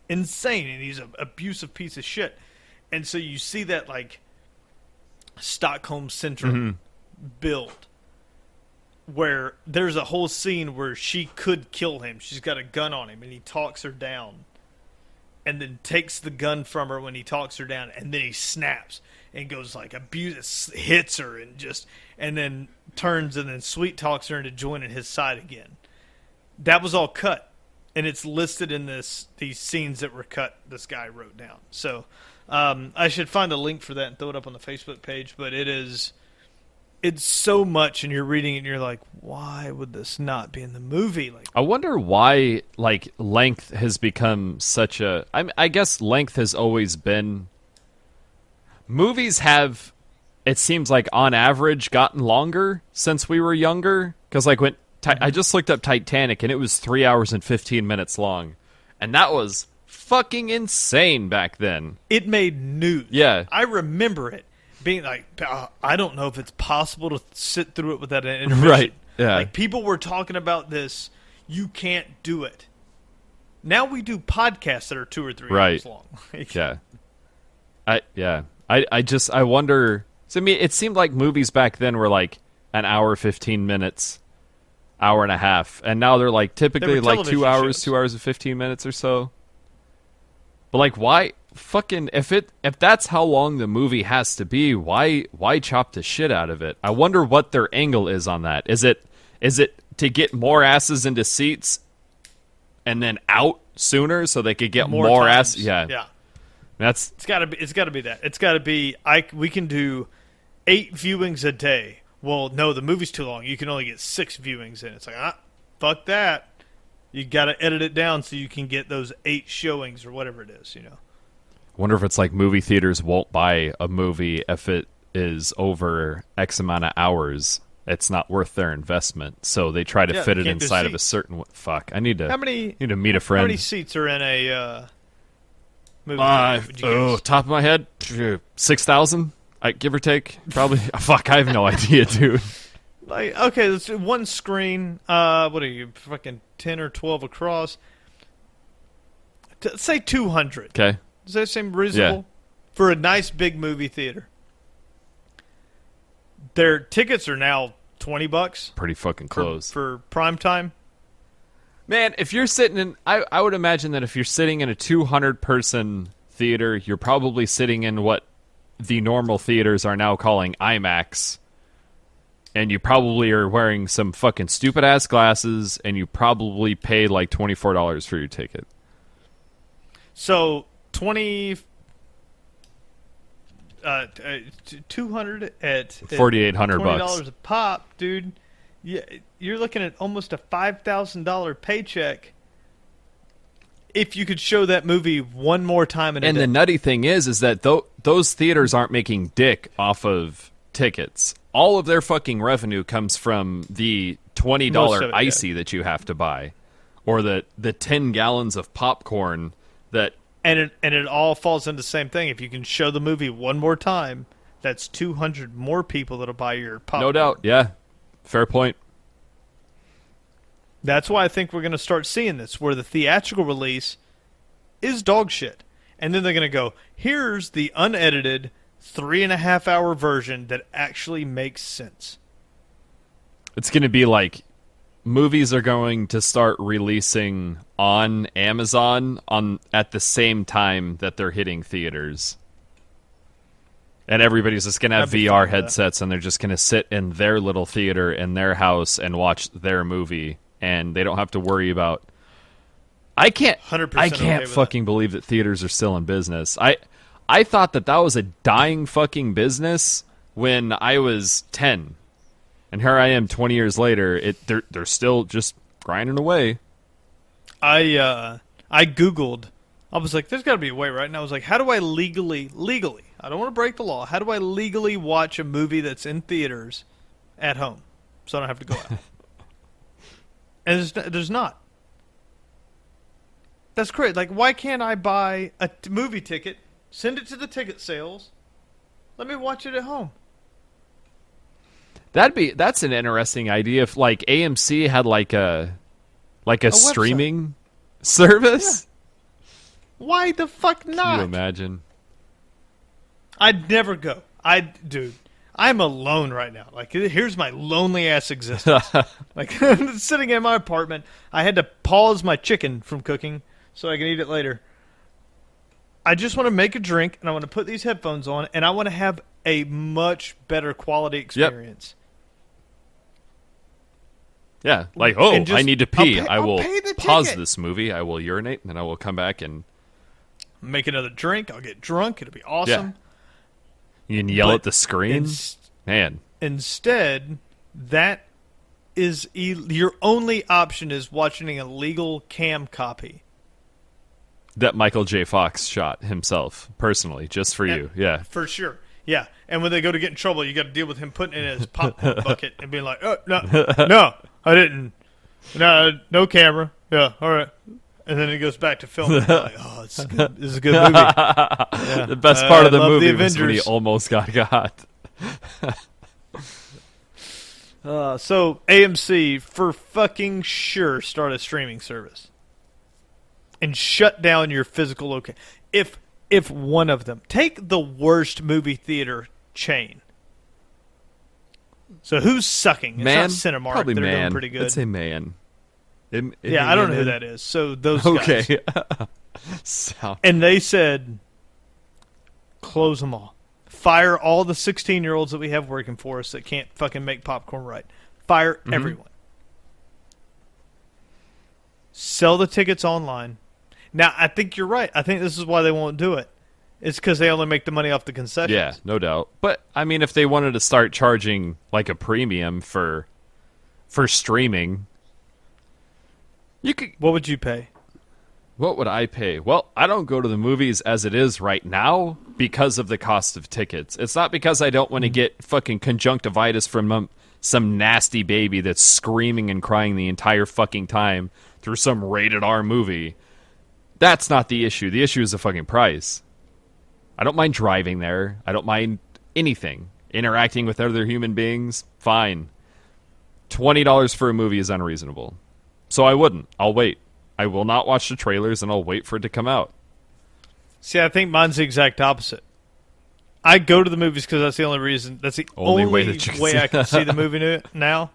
insane, and he's an abusive piece of shit. And so you see that, like, Stockholm Syndrome build, where there's a whole scene where she could kill him. She's got a gun on him, and he talks her down, and then takes the gun from her when he talks her down, and then he snaps and goes like hits her, and then turns and then sweet talks her into joining his side again. That was all cut, and it's listed in these scenes that were cut. This guy wrote down. So I should find a link for that and throw it up on the Facebook page. But it's so much, and you're reading it, and you're like, why would this not be in the movie? Like, I wonder why, like, length has become such a... I guess length has always been... Movies have, it seems like, on average, gotten longer since we were younger. Because, like, when I just looked up Titanic, and it was 3 hours and 15 minutes long. And that was fucking insane back then. It made news. Yeah. I remember it being like, I don't know if it's possible to sit through it without an intermission. Right, yeah. Like, people were talking about this. You can't do it. Now we do podcasts that are 2 or 3 hours long. Like, yeah. I wonder... So, I mean, it seemed like movies back then were like an hour, 15 minutes, hour and a half. And now they're like typically like 2 hours, shows. 2 hours and 15 minutes or so. But like, why... Fucking if that's how long the movie has to be, why chop the shit out of it? I wonder what their angle is on that. Is it to get more asses into seats and then out sooner so they could get more asses? Yeah. It's got to be that. It's got to be we can do 8 viewings a day. Well, no, the movie's too long. You can only get 6 viewings in. It's like, fuck that. You got to edit it down so you can get those 8 showings or whatever it is, you know. Wonder if it's like movie theaters won't buy a movie if it is over X amount of hours. It's not worth their investment, so they try to fit it inside of a certain. Fuck, I need to meet a friend. How many seats are in a movie theater? Top of my head, 6,000, give or take, probably. Fuck, I have no idea, dude. Like, okay, let's do one screen. What are you, fucking 10 or 12 across? say 200. Okay. Does that seem reasonable? Yeah. For a nice big movie theater. Their tickets are now $20 Pretty fucking close. for prime time. Man, if you're sitting in... I would imagine that if you're sitting in a 200-person theater, you're probably sitting in what the normal theaters are now calling IMAX. And you probably are wearing some fucking stupid-ass glasses, and you probably paid like $24 for your ticket. So, 200 at $4,800 $20 a pop, dude. Yeah, you're looking at almost a $5,000 paycheck if you could show that movie one more time in a And day. the nutty thing is that those theaters aren't making dick off of tickets. All of their fucking revenue comes from the $20 Most of it, icy that you have to buy, or the 10 gallons of popcorn that. And it all falls into the same thing. If you can show the movie one more time, that's 200 more people that'll buy your popcorn. No doubt, yeah, fair point. That's why I think we're going to start seeing this, where the theatrical release is dog shit. And then they're going to go, here's the unedited 3.5-hour version that actually makes sense. It's going to be like movies are going to start releasing on Amazon at the same time that they're hitting theaters. And everybody's just going to have I'd be VR fine with that. headsets, and they're just going to sit in their little theater in their house and watch their movie, and they don't have to worry about... I can't 100% I okay can't with fucking believe that theaters are still in business. I thought that was a dying fucking business when I was 10. And here I am 20 years later. They're still just grinding away. I Googled. I was like, there's got to be a way, right? And I was like, how do I legally, I don't want to break the law. How do I legally watch a movie that's in theaters at home so I don't have to go out? And there's not. That's great. Like, why can't I buy a movie ticket, send it to the ticket sales, let me watch it at home? That's an interesting idea. If like AMC had like a streaming service. Yeah. Why the fuck not? Can you imagine? I'd never go. Dude, I'm alone right now. Like, here's my lonely ass existence. Like, I'm sitting in my apartment. I had to pause my chicken from cooking so I can eat it later. I just want to make a drink, and I want to put these headphones on, and I want to have a much better quality experience. Yeah, like, And just- I need to pee. I I'll will pay the pause ticket. this movie. I will urinate, and then I will come back and Make another drink. I'll get drunk. It'll be awesome. you can yell But at the screen. Man, Instead, that is your only option is watching a legal cam copy. that Michael J. Fox shot himself personally, just for you. Yeah. For sure. Yeah. And when they go to get in trouble, you got to deal with him putting it in his popcorn bucket and being like, oh, no, I didn't. No camera. Yeah, all right. And then he goes back to filming. Like, oh, it's good. This is a good movie. Yeah. The best part of the I love movie the was when he Avengers. almost got. So AMC, for fucking sure, start a streaming service. And shut down your physical location. If one of them. Take the worst movie theater chain. So who's sucking? It's Man, not Cinemark. probably They're Man. doing pretty good. Let's say Man. Yeah, I don't know who that is. So those guys. Okay. So, And they said, close them all. Fire all the 16-year-olds that we have working for us that can't fucking make popcorn right. Fire everyone. Sell the tickets online. Now, I think you're right. I think this is why they won't do it. It's because they only make the money off the concessions. yeah, no doubt. But I mean, if they wanted to start charging like a premium for streaming, you could. What would you pay? What would I pay? Well, I don't go to the movies as it is right now because of the cost of tickets. It's not because I don't want to get fucking conjunctivitis from some nasty baby that's screaming and crying the entire fucking time through some rated R movie. That's not the issue. The issue is the fucking price. I don't mind driving there. I don't mind anything. Interacting with other human beings, fine. $20 for a movie is unreasonable. So I wouldn't. I'll wait. I will not watch the trailers, and I'll wait for it to come out. See, I think mine's the exact opposite. I go to the movies because that's the only reason. That's the only way that you can way see I can see the movie now.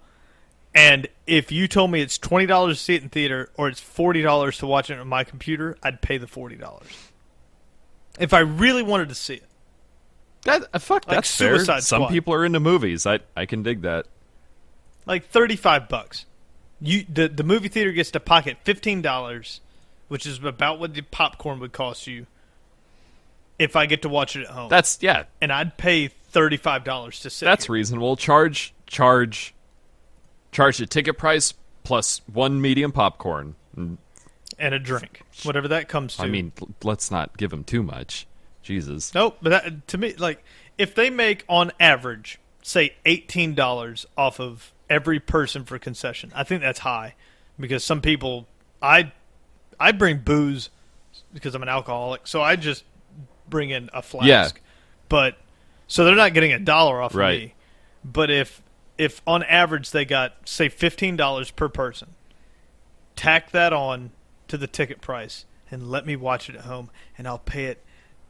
And if you told me it's $20 to see it in theater or it's $40 to watch it on my computer, I'd pay the $40 if I really wanted to see it. Fuck, Like that's fair. Suicide Some Squad. people are into movies. I can dig that. Like $35. The movie theater gets to pocket $15, which is about what the popcorn would cost you if I get to watch it at home. That's And I'd pay $35 to sit that's here. reasonable. Charge the ticket price plus one medium popcorn. And a drink, whatever that comes to. I mean, let's not give them too much. Jesus. Nope, but that, to me, like, if they make on average, say $18 off of every person for concession, I think that's high, because some people, I bring booze because I'm an alcoholic, so I just bring in a flask. Yeah. But so they're not getting $1 off of Right. me. But if on average they got, say, $15 per person, tack that on to the ticket price and let me watch it at home, and I'll pay it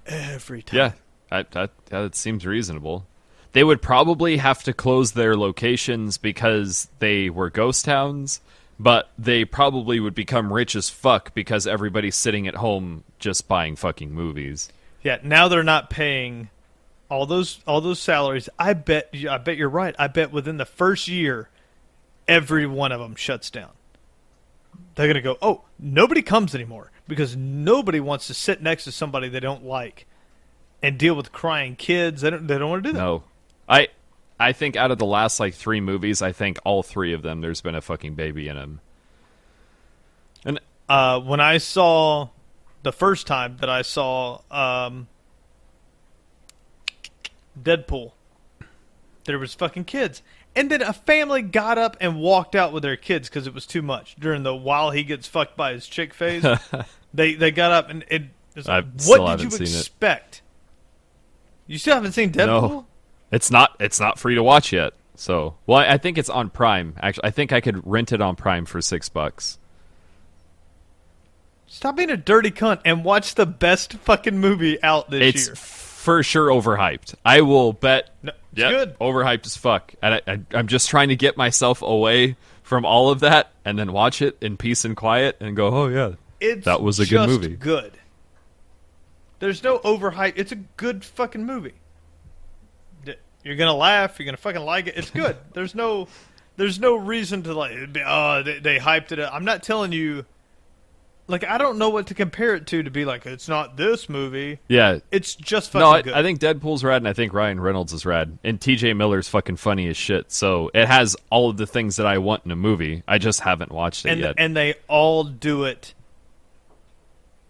every time. Yeah, that seems reasonable. They would probably have to close their locations because they were ghost towns, but they probably would become rich as fuck because everybody's sitting at home just buying fucking movies. Yeah, now they're not paying all those salaries. I bet you're right. I bet within the first year, every one of them shuts down. They're gonna go, oh, nobody comes anymore because nobody wants to sit next to somebody they don't like and deal with crying kids. They don't want to do that. No, I think out of the last like 3 movies, I think all 3 of them there's been a fucking baby in them. And When I saw the first time that I saw Deadpool, there was fucking kids, and then a family got up and walked out with their kids because it was too much during the while he gets fucked by his chick phase. they got up and it was like, what did you expect? You still haven't seen Deadpool? No. It's not free to watch yet. So, well, I think it's on Prime. Actually, I think I could rent it on Prime for $6. Stop being a dirty cunt and watch the best fucking movie out this It's year. for sure overhyped. I will bet. No, it's good. Overhyped as fuck. And I'm just trying to get myself away from all of that and then watch it in peace and quiet and go, oh yeah, that was a good movie. Good. There's no overhype. It's a good fucking movie. You're gonna laugh. You're gonna fucking like it. It's good. There's no reason to like. Oh, they hyped it up. I'm not telling you. Like, I don't know what to compare it to be like, it's not this movie. Yeah. It's just fucking good. I think Deadpool's rad, and I think Ryan Reynolds is rad. And TJ Miller's fucking funny as shit. So it has all of the things that I want in a movie. I just haven't watched it yet. And they all do it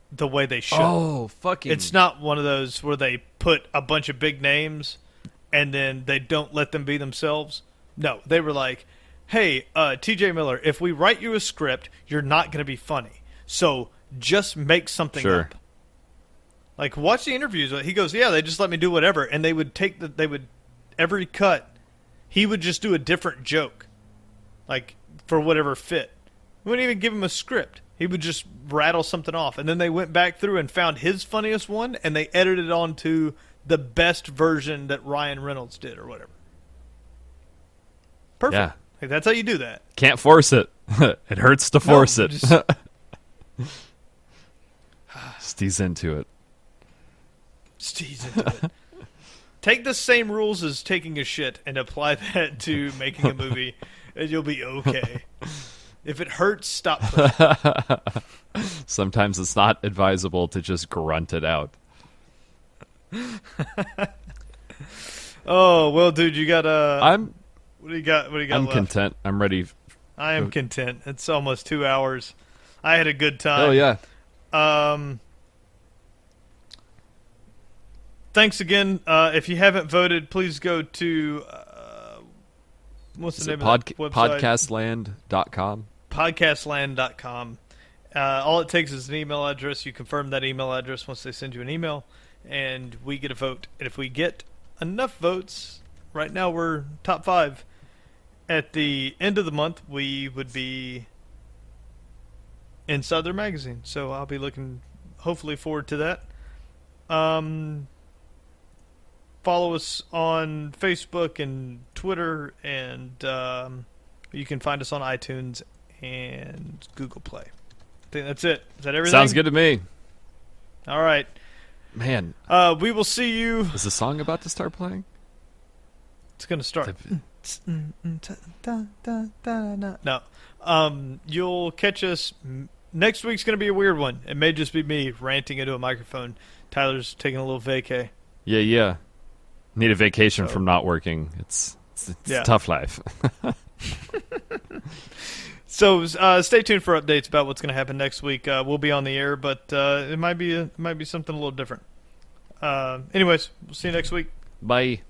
the way they should. Oh, fucking... It's not one of those where they put a bunch of big names and then they don't let them be themselves. No, they were like, hey, TJ Miller, if we write you a script, you're not going to be funny. So just make something up. Like, watch the interviews. He goes, yeah, they just let me do whatever. And they would every cut, he would just do a different joke. Like, for whatever fit. We wouldn't even give him a script. He would just rattle something off. And then they went back through and found his funniest one, and they edited it onto the best version that Ryan Reynolds did or whatever. Perfect. Yeah. Like, that's how you do that. Can't force it. It hurts to force it. Steve's into it. Steve's into it. Take the same rules as taking a shit and apply that to making a movie, and you'll be okay. If it hurts, stop pushing. Sometimes it's not advisable to just grunt it out. Oh, well, dude, you got I'm what do you got I'm left? content. I'm ready. I am content. It's almost 2 hours. I had a good time. Oh yeah. Thanks again. If you haven't voted, please go to what's the name of that website? Podcastland.com. Podcastland.com. All it takes is an email address. You confirm that email address once they send you an email, and we get a vote. And if we get enough votes, right now we're top 5. At the end of the month, we would be inside their magazine. So I'll be looking, hopefully, forward to that. Follow us on Facebook and Twitter, and you can find us on iTunes and Google Play. I think that's it. Is that everything? Sounds good to me. All right. Man. We will see you. Is the song about to start playing? It's going to start. No. You'll catch us. Next week's going to be a weird one. It may just be me ranting into a microphone. Tyler's taking a little vacay. Yeah. Need a vacation from not working. It's a tough life. So stay tuned for updates about what's going to happen next week. We'll be on the air, but it might be something a little different. Anyways, we'll see you next week. Bye.